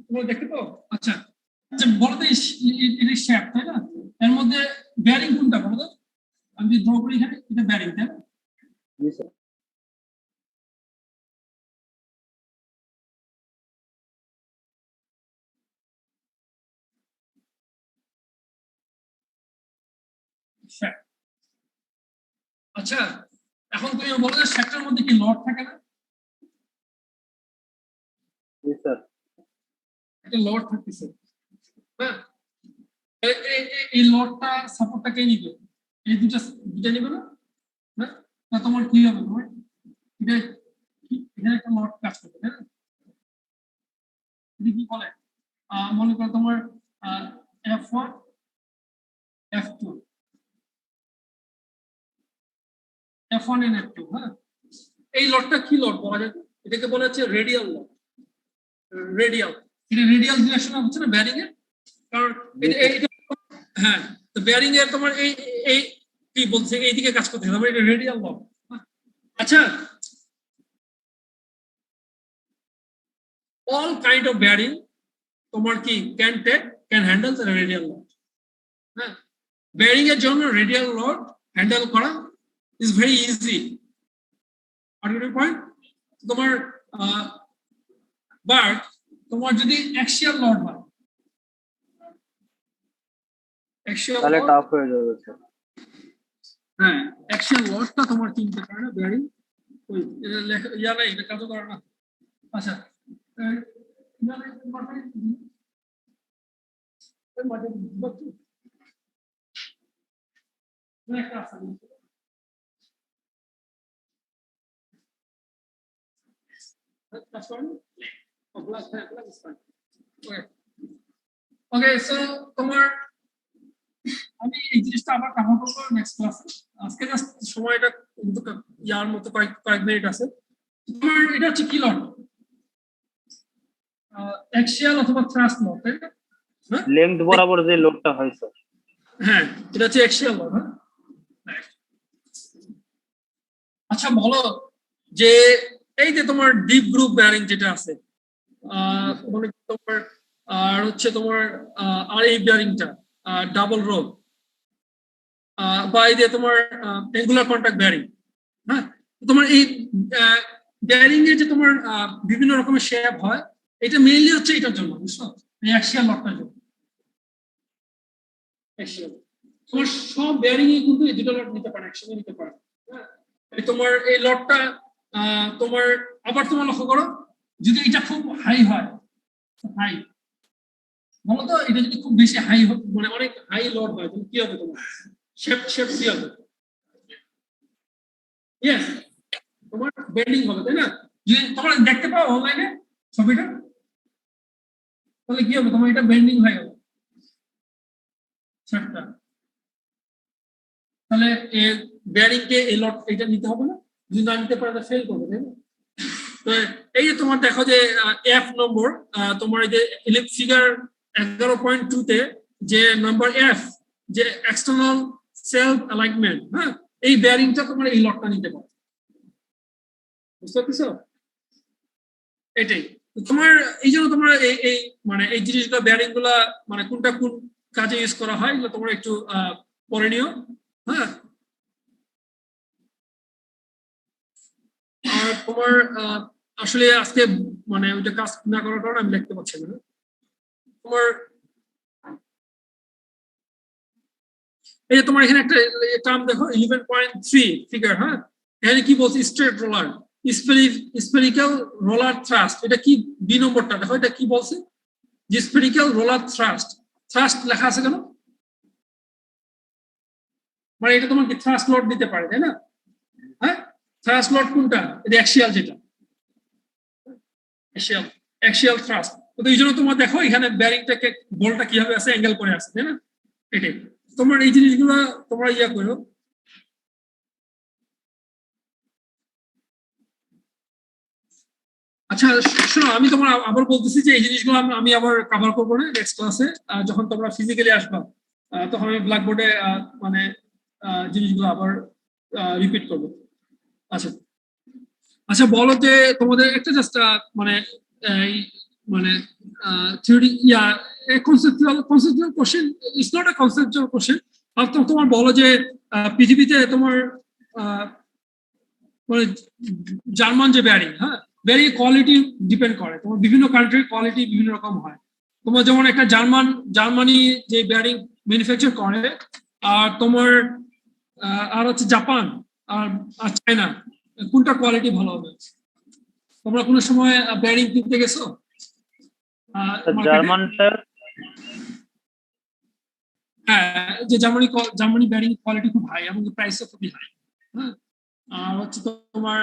তোমরা দেখতে পাও? আচ্ছা আচ্ছা, বলো তো এটা শেপ, তাই না? এর মধ্যে বেয়ারিং কোনটা বলো তো? আমি যদি ড্র করি এখানে, এটা বেয়ারিং, তাই না? জি স্যার। আচ্ছা, এখন তুমি বলো যে শেপটার মধ্যে কি লট থাকে না? জি স্যার। একটা লট থাকতেছে। হ্যাঁ, এই লটটা সাপোর্টটা কে নিবে? এই দুটা নিবে না? হ্যাঁ, তা তোমার কি হবে? তোমার এটা এখানে একটা লট কাজ করবে, তাই না? কি বলে মনে করো তোমার F1 F2 F1 and F2, হ্যাঁ, এই লটটা কি লট বলা যায়? এটাকে বলা হচ্ছে রেডিয়াল লট। রেডিয়াল, এটা রেডিয়াল ডিরেকশন হচ্ছে না ব্যারিং এর, কারণ হ্যাঁ, তো ব্যারিং এর তোমার এই এই কি বলছে এইদিকে কাজ করতে হবে, এটা রেডিয়াল লট। আচ্ছা, all kind of bearing তোমার কি can handle the radial load, হ্যাঁ, বেয়ারিং এর জন্য রেডিয়াল লোড হ্যান্ডেল করা is very easy. Are you point? তোমার বাট তোমার যদি অ্যাক্সিয়াল লোড হয়, অ্যাক্সিয়াল তাহলে টাফ হয়ে যাবে স্যার। হ্যাঁ, অ্যাক্সিয়াল লোডটা তোমার চিনতে পারে না বেয়ারিং, ওই ইয়া নাই, এটা কাজ করে না। আচ্ছা, That's fine. Oh, black is fine. Okay. Okay, so তোমার আমি এই জিনিসটা আবার কভার করব নেক্সট ক্লাসে। আজকে জাস্ট সময়টা কিন্তু ইয়ার মতো কয়েক মিনিট আছে। তোমার এটা হচ্ছে কি লট? অ্যাক্সিয়াল অথবা থ্রাস্ট লট, তাই না? লেংথ বরাবর যে লোডটা হয় স্যার। হ্যাঁ, এটা হচ্ছে অ্যাক্সিয়াল লট। হ্যাঁ, আচ্ছা বলো যে এই যে তোমার ডিপ গ্রুপ বেয়ারিং যেটা আছে, মানে তোমার আর হচ্ছে তোমার আর এই বেয়ারিংটা ডাবল রো বা এই যে তোমার অ্যাঙ্গুলার কন্টাক্ট বেয়ারিং, হ্যাঁ, তোমার এই বেয়ারিং এর যে তোমার বিভিন্ন রকমের শেপ হয়, এটা মেইনলি হচ্ছে এটার জন্য, বুঝছো, এই অ্যাক্সিয়াল লটটার জন্য। অ্যাক্সিয়াল তোমার সব বেয়ারিং এ কিন্তু এই দুটো লট নিতে পারে, একসঙ্গে নিতে পারে। হ্যাঁ, তোমার এই লটটা তোমার আবার তোমার লক্ষ্য করো, যদি এটা খুব হাই হয়, হাই বলতো, এটা যদি খুব বেশি হাই মানে অনেক হাই লোড হয়, তাহলে কি হবে? তোমার শেপ কি হবে? ইয়েস, তোমার বেন্ডিং হবে, তাই না? যদি তোমরা দেখতে পাও অনলাইনে ছবিটা, তাহলে কি হবে? তোমার এটা বেন্ডিং হয়ে গেল শেপটা, তাহলে এই বেয়ারিং কে এই লট এটা নিতে হবে না, যদি না নিতে পারে ফেল করবে, তাই না? তো এই যে তোমার দেখো যে এফ নম্বর, তোমার এই যে ফিগার 11.2 তে যে নাম্বার এফ, যে এক্সটার্নাল সেলফ অ্যালাইনমেন্ট, হ্যাঁ, এই বেয়ারিংটা তোমার এই লটটা নিতে পারে, বুঝতে পারছো? এটাই তোমার, এই জন্য তোমার এই মানে এই জিনিসগুলো বেয়ারিং গুলা মানে কোনটা কোন কাজে ইউজ করা হয় এগুলো তোমরা একটু পড়ে নিও। হ্যাঁ, আর তোমার আসলে আজকে মানে ওইটা কাজ না করার কারণে আমি লিখতে পারছি না। তোমার এই যে তোমার এখানে একটা টার্ম দেখো 11.3 ফিগার, হ্যাঁ, এখানে কি বলছে? Straight roller, spherical roller thrust. এটা কি বি নম্বরটা দেখো, এটা কি বলছে? যে স্ফেরিক্যাল রোলার থ্রাস্ট। থ্রাস্ট লেখা আছে কেন? মানে এটা তোমার কি থ্রাস্ট লোড দিতে পারে, তাই না? হ্যাঁ, থ্রাস্ট লোড কোনটা? এটা অ্যাক্সিয়াল, যেটা অ্যাক্সিয়াল থ্রাস্ট। তো এই জন্য তোমার দেখো এখানে বেয়ারিংটাকে বলটা কিভাবে আছে, অ্যাঙ্গেল করে আছে, তাই না? এটাই তোমার এই জিনিসগুলো তোমরা ইয়া করো। আচ্ছা শোনো, আমি তোমার আবার বলতেছি যে এই জিনিসগুলো আমি আবার কভার করবো না নেক্সট ক্লাসে, যখন তোমরা ফিজিক্যালি আসবা তখন আমি ব্ল্যাকবোর্ডে মানে জিনিসগুলো আবার রিপিট করবো। আচ্ছা আচ্ছা, বলো যে তোমাদের একটা জাস্ট মানে মানে theory yeah conceptual question, it's not a conceptual question. তোমার বলো যে পৃথিবীতে তোমার মানে জার্মান যে বেয়ারিং, হ্যাঁ, বেয়ারিং কোয়ালিটি ডিপেন্ড করে, তোমার বিভিন্ন কান্ট্রির কোয়ালিটি বিভিন্ন রকম হয়। তোমার যেমন একটা জার্মানি যে বেয়ারিং ম্যানুফ্যাকচার করে, আর তোমার আর হচ্ছে জাপান আর চায়না, কোনটা কোয়ালিটি ভালো হবে? তোমরা কোনো সময় বেয়ারিং কিনতে গেছো? জার্মানটা, হ্যাঁ, যে জার্মানি বেয়ারিং কোয়ালিটি খুব হাই এবং প্রাইসও খুবই হাই। হ্যাঁ, আর হচ্ছে তোমার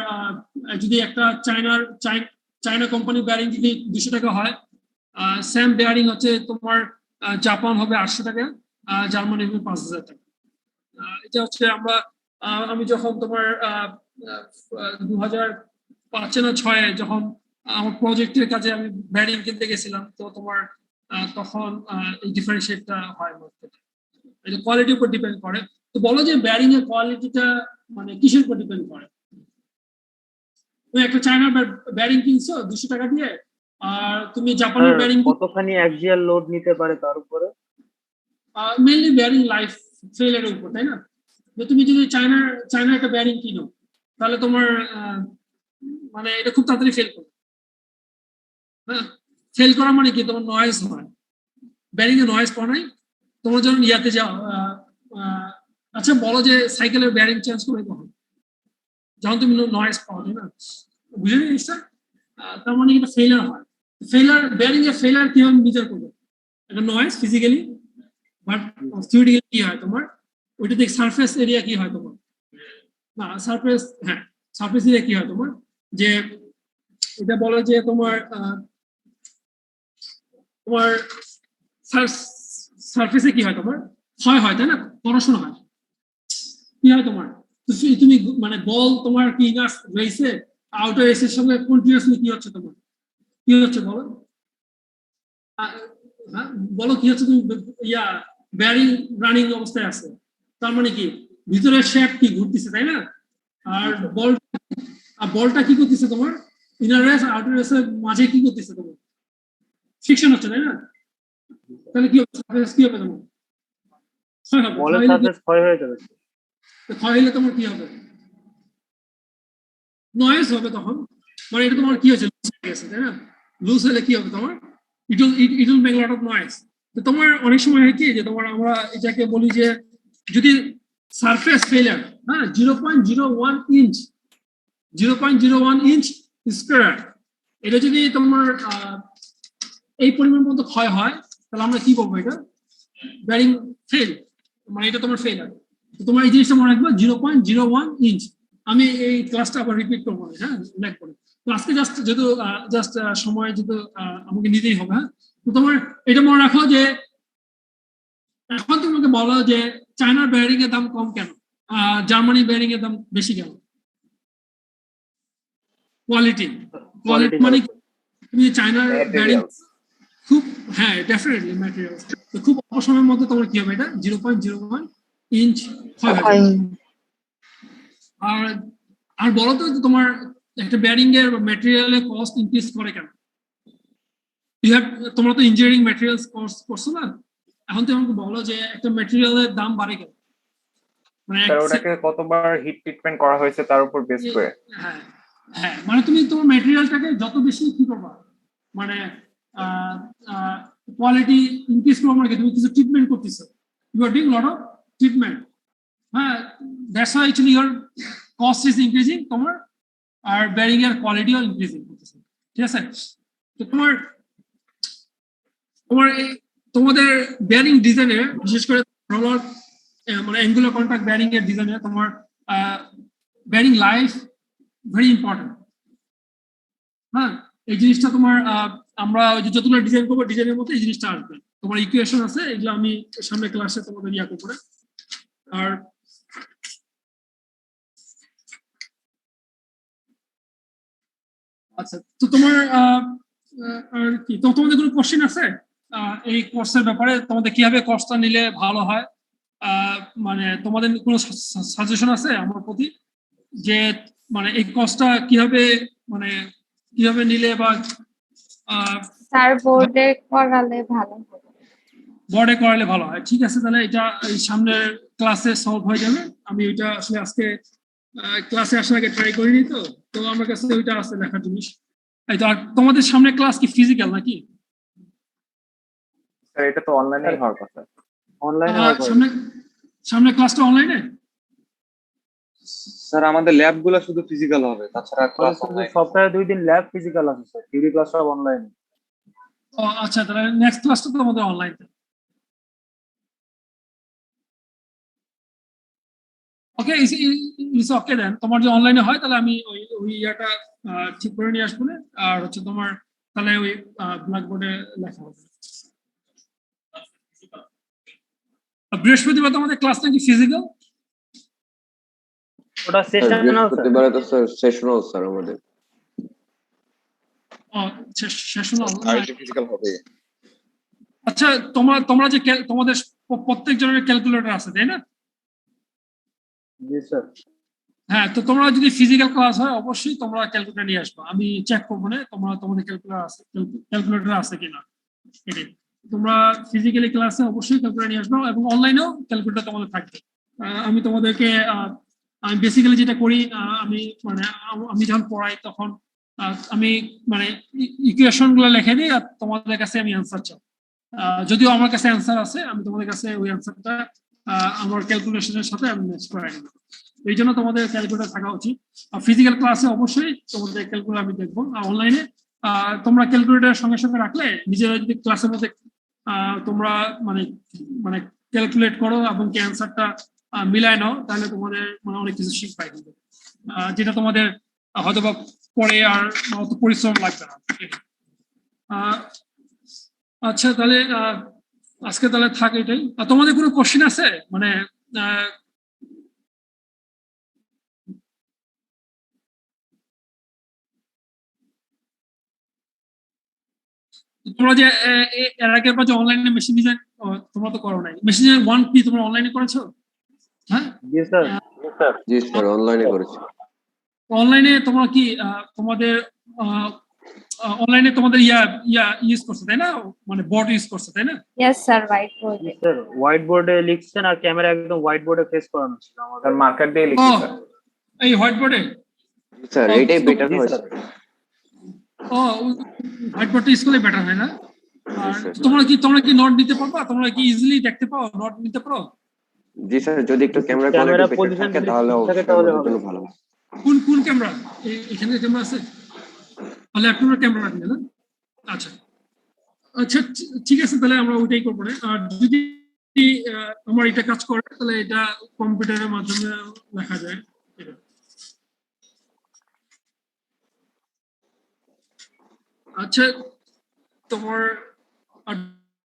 যদি একটা চায়না কোম্পানি বেয়ারিং যদি 200 টাকা হয়, সেম বেয়ারিং হচ্ছে তোমার জাপান হবে 800 টাকা, জার্মানি হবে 5000 টাকা। এটা হচ্ছে আমি যখন তোমার 2005 না 6 যখন আমার প্রজেক্টের কাজে আমি ব্যারিং কিনতে গেছিলাম, তো তোমার তখন এই ডিফারেন্সিয়েটটা হয় মার্কেটে। এটা কোয়ালিটির উপর ডিপেন্ড করে। তো বলো যে ব্যারিং এর কোয়ালিটিটা মানে কিসের উপর ডিপেন্ড করে? তুমি একটা চায়নার ব্যারিং কিনছো 200 টাকা দিয়ে, আর তুমি জাপানের ব্যারিং কতখানি অ্যাক্সিয়াল লোড নিতে পারে তার উপরে? মেইনলি ব্যারিং লাইফ ফেলের উপর, তাই না? যে তুমি যদি চায়নার একটা ব্যারিং কিনো, তাহলে তোমার মানে এটা খুব তাড়াতাড়ি ফেল করে। হ্যাঁ, ফেল করা মানে কি? তোমার নয়েজ হয়, ব্যারিং এ নয়েজ পাও নাই, তোমার যখন ইয়াতে যাও, আচ্ছা বলো যে সাইকেলের ব্যারিং চেঞ্জ করে কখন? যখন তুমি নয়েজ পাও, তাই না? বুঝে জিনিসটা? তার মানে এটা ফেলার হয়। ফেলার ব্যারিং এর ফেলার কি হয় মেজার করবে? একটা নয়েজ ফিজিক্যালি, বাট থিওরিটিক্যালি কি হয় তোমার? ওইটা দেখ সারফেস এরিয়া কি হয় তোমার? না সারফেস, হ্যাঁ সারফেস এরিয়া কি হয় তোমার? যে এটা বলে যে তোমার সারফেসে কি হয় তোমার? ক্ষয় হয়, তাই না? পড়াশোনা হয়, কি হয় তোমার? তুমি মানে বল তোমার কি ইনার রয়েছে আউটার রেসের সঙ্গে কন্টিনিউয়াসলি কি হচ্ছে তোমার? কি হচ্ছে বলো? বলো কি হচ্ছে? তুমি ব্যারিং রানিং অবস্থায় আছে, তার মানে কি ভিতরের শেপ কি ঘুরতেছে, তাই না? আর বলটা কি করতেছে তোমার? ইনার রেস আউটার রেসের মাঝে কি করতেছে তোমার? ফ্রিকশন হচ্ছে, তাই না? তাহলে কি হবে? কি হবে তোমার? বলের সারফেস ক্ষয় হয়ে যাবে। ক্ষয় হলে তোমার কি হবে? নয়েজ হবে তখন। মানে এটা তোমার কি হচ্ছে? লুজ হয়ে গেছে, তাই না? লুজ হলে কি হবে তোমার? It will make lot of noise. তো তোমার অনেক সময় হয় কি যে তোমার আমরা এটাকে বলি যে যদি সারফেস ফেলিয়ার, হ্যাঁ 0.01 ইঞ্চ 0.01 ইঞ্চ স্কয়ার, এটা যদি তোমার এই পরিমাণ মতো ক্ষয় হয়, তাহলে আমরা কি বলবো? এটা ব্যারিং ফেল, মানে এটা তোমার ফেলিয়ার। তোমার এই জিনিসটা মনে রাখবো 0.01 ইঞ্চ। আমি এই ক্লাসটা আবার রিপিট করবো, হ্যাঁ লেখ করে। তো আজকে জাস্ট সময় যেহেতু আমাকে নিতেই হবে, হ্যাঁ। তো তোমার এটা মনে রাখো যে এখন তোমাকে বলো যে চায়নার ব্যারিং এর দাম কম কেন, জার্মানি ব্যারিং এর দাম বেশি কেন? কোয়ালিটি মানে তুমি চায়নার ব্যারিং খুব, হ্যাঁ ডেফিনেটলি ম্যাটেরিয়ালস, তো খুব অল্প সময়ের মধ্যে তোমার কি হবে? এটা 0.01 ইঞ্চ ক্ষয় হবে। আর বলো তো তোমার একটা ব্যারিং এর ম্যাটেরিয়ালের কস্ট ইনক্রিজ করে কেন? তোমরা তো ইঞ্জিনিয়ারিং ম্যাটেরিয়ালস কোর্স করছো না? এখন তো আমাকে বলো যে একটা ম্যাটেরিয়ালের দাম বাড়ে কেন? মানে ওটাকে কতবার হিট ট্রিটমেন্ট করা হয়েছে তার উপর বেস করে। হ্যাঁ হ্যাঁ, মানে তুমি তোমার ম্যাটেরিয়ালটাকে যত বেশি কি করবা, মানে কোয়ালিটি ইনক্রিজ করবা, মানে তুমি কিছু ট্রিটমেন্ট করতেছো, you are doing lot of treatment, হ্যাঁ that's why actually your cost is increasing তোমার, আর ব্যারিং এর কোয়ালিটিও ইনক্রিজিং করতেছে, ঠিক আছে? তো তোমাদের ব্যারিং ডিজাইনে বিশেষ করে রোলার মানে অ্যাঙ্গুলার কন্টাক্ট ব্যারিং এর ডিজাইনে তোমার ব্যারিং লাইফ ভেরি ইম্পর্টেন্ট। হ্যাঁ, এই জিনিসটা তোমার আমরা যতগুলো ডিজাইন করবো ডিজাইনের মধ্যে এই জিনিসটা আসবে। তোমার ইকুয়েশন আছে, এগুলো আমি সামনে ক্লাসে তোমাদের ইয়া করবো। আর আচ্ছা, তো তোমার আর কি তোমাদের কোনো কোশ্চেন আছে এই কোর্সের ব্যাপারে? তোমাদের কিভাবে কোর্সটা নিলে ভালো হয়, মানে তোমাদের কোনো সাজেশন আছে আমার প্রতি যে মানে এই কোর্সটা কিভাবে নিলে বা স্যার বোর্ডে করালে ভালো হবে। বোর্ডে করালে ভালো হয়? ঠিক আছে, তাহলে এটা এই সামনের ক্লাসে সলভ হয়ে যাবে। আমি ওইটা আসলে আজকে ক্লাসে আসার আগে ট্রাই করিনি, তো আমার কাছে ওইটা আছে দেখার জিনিস। এই তো, আর তোমাদের সামনে ক্লাস কি ফিজিক্যাল নাকি? স্যার এটা তো অনলাইনে হওয়ার কথা। অনলাইনে সামনে ক্লাসটা অনলাইনে? স্যার আমাদের ল্যাব গুলো শুধু ফিজিক্যাল হবে, তাছাড়া ক্লাস অনলাইন। সপ্তাহে 2 দিন ল্যাব ফিজিক্যাল আছে স্যার, থিওরি ক্লাস সব অনলাইনে। ও আচ্ছা, তাহলে নেক্সট ক্লাসটা তো আমাদের অনলাইনে। ওকে, ইটস ওকে দেন। তোমার যে অনলাইনে হয় তাহলে আমি ওই ইয়াটা ঠিক করে নিয়ে আসবো। আর হচ্ছে তোমার তাহলে ওই ব্ল্যাকবোর্ডে লেখা হবে। বৃহস্পতিবার তোমাদের ক্লাস নাকি ফিজিক্যাল? ওটা সেশনাল স্যার। বৃহস্পতিবারে তো স্যার সেশনাল স্যার আমাদের। সেশনাল ফিজিক্যাল হবে। আচ্ছা, তোমরা যে তোমাদের প্রত্যেকজনের ক্যালকুলেটর আছে তাই না? জি স্যার। হ্যাঁ, তো তোমরা যদি ফিজিক্যাল ক্লাস হয় অবশ্যই তোমরা ক্যালকুলেটর নিয়ে আসবে। আমি চেক করবো না তোমাদের ক্যালকুলেটর আছে কিনা। তোমরা ফিজিক্যালি ক্লাসে অবশ্যই ক্যালকুলেটর নিয়ে আসবে এবং অনলাইনেও ক্যালকুলেটর তোমাদের থাকবে। আমি তোমাদেরকে আমি বেসিক্যালি যেটা করি, আমি যখন পড়াই তখন আমি ইকুয়েশন গুলো লিখে দিই আর তোমাদের কাছে আমি অ্যান্সার চাই। যদিও আমার কাছে অ্যান্সার আছে, আমি তোমাদের কাছে ওই অ্যান্সারটা আমার ক্যালকুলেশনের সাথে আমি ম্যাচ করে নিব। এই জন্য তোমাদের ক্যালকুলেটর থাকা উচিত। ফিজিক্যাল ক্লাসে অবশ্যই তোমাদের ক্যালকুলেটর আমি দেখবো। আর অনলাইনে তোমরা ক্যালকুলেটরের সঙ্গে সঙ্গে রাখলে নিজেরা যদি ক্লাসের মধ্যে তোমরা ক্যালকুলেট করো এবং কি অ্যান্সারটা মিলায় নাও, তাহলে তোমাদের অনেক কিছু শিখবাই কিন্তু, যেটা তোমাদের হয়তোবা পরে আর অত পরিশ্রম লাগবে না। আচ্ছা, তাহলে আজকে তাহলে থাক এটাই। তোমাদের কোনো কোশ্চেন আছে? তোমরা যে এর আগের বার যে অনলাইনে মেশিন ডিজাইন তোমরা তো করো নাই, মেশিন ডিজাইন 1P তোমরা অনলাইনে করেছো? হ্যাঁ জি স্যার। জি স্যার, অনলাইনে করেছি। অনলাইনে তোমরা কি তোমাদের অনলাইনে তোমাদের ইউজ করছো তাই না? বোর্ড ইউজ করছো তাই না? Yes sir, white board. Sir white বোর্ডে লিখছেন আর ক্যামেরা একদম হোয়াইট বোর্ডে ফেস করানো ছিল আমাদের। স্যার মার্কার দিয়ে লিখছি স্যার। এই হোয়াইট বোর্ডে? স্যার এইটাই বেটার হয় স্যার। হোয়াইট বোর্ডটা স্কুলে বেটার হয় না? আর তোমরা কি নোট নিতে পারবা? তোমরা কি ইজিলি দেখতে পাও, নোট নিতে পারো? জি স্যার, যদি একটু ক্যামেরা কোয়ালিটি বেটার থাকে তাহলে ভালো। কোন ক্যামেরা? এখানে ক্যামেরা আছে? ল্যাপটপের ক্যামেরা দিয়ে না? আচ্ছা আচ্ছা, ঠিক আছে, তাহলে আমরা ওইটাই করবো না। আর যদি আমার এটা কাজ করে তাহলে এটা কম্পিউটারের মাধ্যমে দেখা যায়। আচ্ছা, তোমার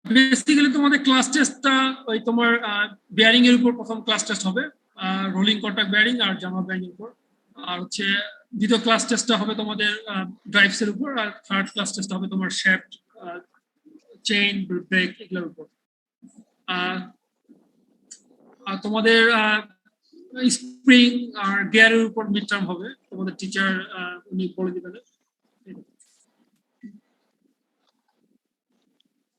বেসিক্যালি তোমাদের ক্লাস টেস্টটা ওই তোমার বেয়ারিং এর উপর প্রথম ক্লাস টেস্ট হবে, রোলিং কন্টাক্ট বেয়ারিং আর জামা বেয়ারিং এর উপর। আর হচ্ছে দ্বিতীয় ক্লাস টেস্টটা হবে তোমাদের ড্রাইভস এর উপর, আর থার্ড ক্লাস টেস্ট হবে তোমার শ্যাফট, চেইন, ব্রেক এগুলোর উপর। আর তোমাদের স্প্রিং আর গিয়ারের উপর মিড টার্ম হবে, তোমাদের টিচার উনি বলে দিবেন।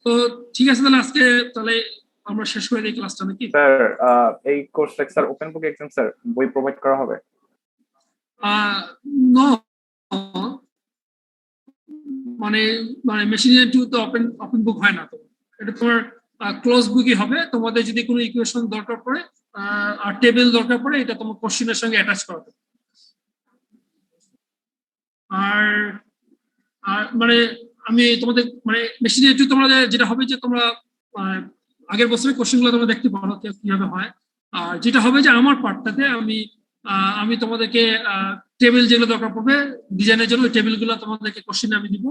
তো ঠিক আছে, তাহলে আজকে তাহলে আমরা শেষ করে দিই ক্লাসটা নাকি? স্যার এই কোর্সটা sir open book exam sir বই প্রোভাইড করা হবে? নো, মেশিন টু তো ওপেন বুক হয় না, তো এটা তোমার ক্লোজ বুকই হবে। তোমাদের যদি কোনো ইকুয়েশন দরকার পড়ে আর টেবিল দরকার পড়ে, এটা তোমার কোশ্চেনের সঙ্গে অ্যাটাচ করা হবে। আর আমি তোমাদের মেশিন টু তোমাদের যেটা হবে যে তোমরা আগের বছরের কোশ্চেনগুলো তোমরা দেখতে পারো কিভাবে হয়। আর যেটা হবে যে আমার পার্টটাতে আমি তোমাদেরকে টেবিল যেগুলো দরকার পড়বে ডিজাইনের জন্য, ওই টেবিলগুলো তোমাদেরকে কোশ্চেনে আমি দিব।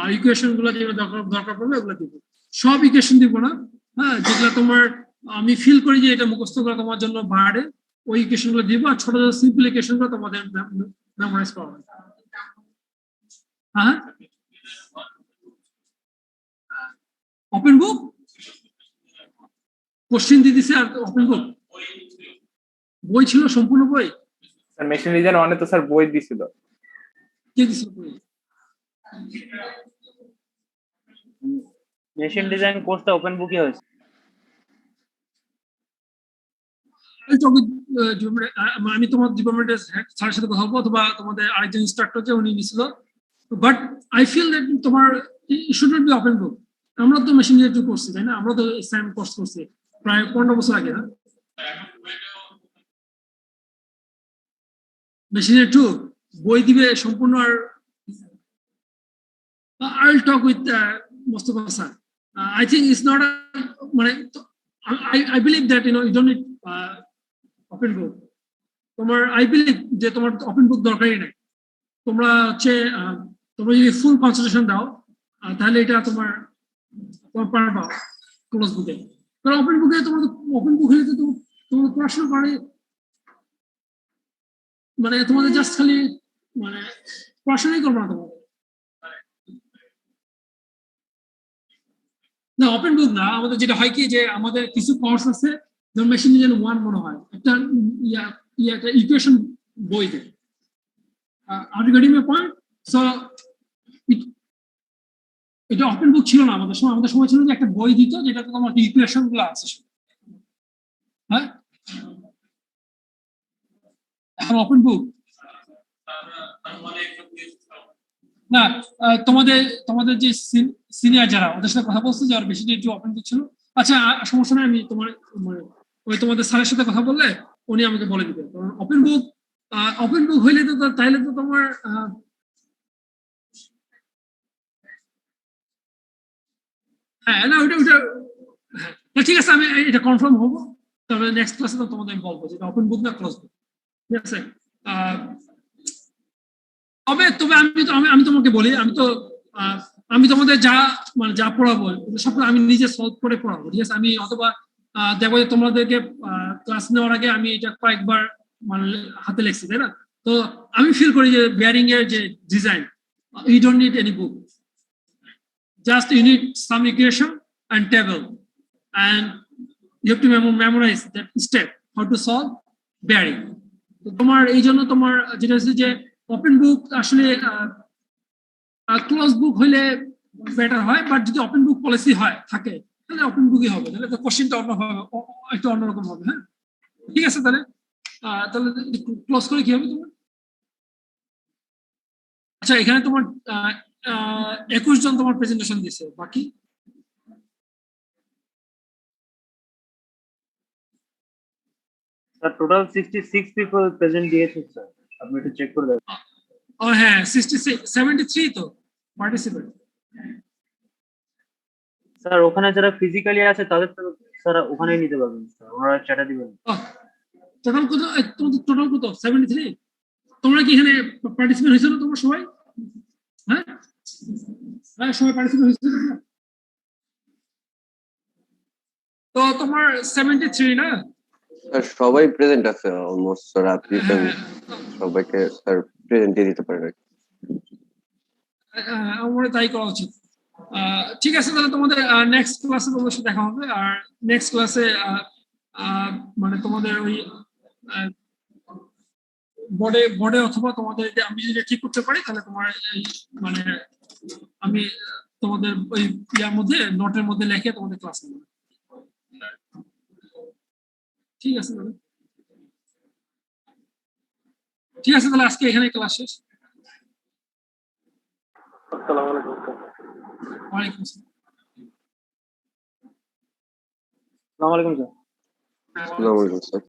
আর ইকুয়েশন গুলো যেগুলো দরকার পড়বে ওগুলো দিব। সব ইকুয়েশন দিব না, হ্যাঁ, যেগুলো তোমার আমি ফিল করি যে এটা মুখস্থ করা তোমার জন্য বাড়ে, ওই ইকুয়েশন গুলো দিব। আর ছোট ছোট সিম্পল ইকুয়েশন গুলো তোমাদের মেমোরাইজ করা হবে। হ্যাঁ, ওপেন বুক কোশ্চেন দিয়ে দিছে। আর ওপেন বুক বই ছিল, সম্পূর্ণ বই। স্যার মেশিন ডিজাইন অনেক তো স্যার বই দিছিল। কে দিছিল বই? মেশিন ডিজাইন কোর্সটা ওপেন বুকই হয়েছে। আমি তোমার ডিপার্টমেন্টের স্যারের সাথে কথা বলবো, অথবা তোমাদের আরেকজন ইনস্ট্রাক্টর যে উনি নিছিল। বাট আই ফিল দ্যাট তোমার should not be open book. আমরা তো মেশিন ডিজাইন করছি তাই না? আমরা তো সেম কোর্স করছি প্রায় 15 বছর আগে না? মেশিন টু বই দিবে সম্পূর্ণ। আর I'll talk with Mustafa sir. I think it's not I believe that you don't need open book. I believe that তোমার open book দরকারই নাই। তোমরা যদি ফুল কনসেন্ট্রেশন দাও তাহলে এটা তোমার তোমার পারবা ক্লোজ বুকে। কারণ ওপেন বুকে তোমার ওপেন বুক হলে তো তোমার পড়াশোনা করে মানে তোমাদের জাস্ট খালি মানে পড়াশোনাই করবো না তোমাদের। না ওপেন বুক না, আমাদের যেটা হয় কি যে আমাদের কিছু কোর্স আছে যেমন মেশিন ইঞ্জিনিয়ারিং 1 মনে হয় একটা একটা ইকুয়েশন বই দেয়। Are you getting my point? So এটা ওপেন বুক ছিল না আমাদের সময়। আমাদের সময় ছিল যে একটা বই দিত যেটাতে তোমার ইকুয়েশন গুলো আছে। হ্যাঁ, এখন ওপেন বুক না। তোমাদের তোমাদের যে সিনিয়র যারা ওদের সাথে কথা বলছো যে আর বেশি একটু ওপেন বুক ছিল। আচ্ছা সমস্যা নেই, আমি তোমার মানে ওই তোমাদের স্যারের সাথে কথা বললে উনি আমাকে বলে দিবেন। কারণ ওপেন বুক হইলে তো তাইলে তো তোমার হ্যাঁ না ওইটা হ্যাঁ ঠিক আছে, আমি এটা কনফার্ম হবো। তবে নেক্সট ক্লাসে তো তোমাদের আমি বলবো যেটা ওপেন বুক না ক্লোজ বুক। ঠিক আছে, তবে তবে আমি তোমাকে বলি, আমি তোমাদের যা মানে যা পড়াবো সব আমি নিজে সলভ করে পড়াবো। ঠিক আছে, আমি অথবা দেখবো যে তোমাদেরকে ক্লাস নেওয়ার আগে আমি এটা কয়েকবার মানে হাতে লিখছি, তাই না? তো আমি ফিল করি যে বেয়ারিং এর যে design, you don't need any book, just you need some equation and table, and you have to memorize that step how to solve bearing. তো তোমার এই জন্য তোমার যেটা হচ্ছে যে ওপেন বুক আসলে ক্লোজ বুক হইলে বেটার হয়, বাট যদি ওপেন বুক পলিসি হয় থাকে তাহলে ওপেন বুকই হবে, তাহলে তো কোশ্চেনটা অন্য হবে, একটু অন্যরকম হবে। হ্যাঁ ঠিক আছে, তাহলে তাহলে ক্লোজ করে কি হবে তোমার? আচ্ছা এখানে তোমার 21 জন তোমার প্রেজেন্টেশন দিছে, বাকি স্যার টোটাল 66 পিপল প্রেজেন্ট দিয়েছে স্যার, আপনি একটু চেক করে দেখুন। ও হ্যাঁ 73 তো পার্টিসিপেন্ট। স্যার ওখানে যারা ফিজিক্যালি আছে তাদের তো স্যার ওখানেই নিতে পারবেন স্যার, ওনারা চ্যাটে দিবেন। টোটাল কত? টোটাল কত? 73। তোমরা কি এখানে পার্টিসিপেন্ট হয়েছিল তোমরা সবাই? হ্যাঁ হ্যাঁ সবাই পার্টিসিপেন্ট হয়েছিল তো তোমার 73 না? স্যার সবাই প্রেজেন্ট আছে অলমোস্ট স্যার, আপনি সবাইকে স্যার প্রেজেন্ট দিয়ে দিতে পারবেন। আমার তাই করা উচিত। ঠিক আছে, তাহলে তোমাদের নেক্সট ক্লাসে তোমাদের সাথে দেখা হবে। আর নেক্সট ক্লাসে মানে তোমাদের ওই বোর্ডে অথবা তোমাদের আমি যদি ঠিক করতে পারি তাহলে তোমার এই মানে আমি তোমাদের ওই ইয়ার মধ্যে নোটের মধ্যে লিখে তোমাদের ক্লাস নেব। ঠিক আছে তাহলে, ঠিক আছে তাহলে আজকে এখানে ক্লাস শেষ। আসসালামু আলাইকুম। ওয়ালাইকুম আসসালাম। আসসালামু আলাইকুম স্যার। আসসালামু আলাইকুম স্যার।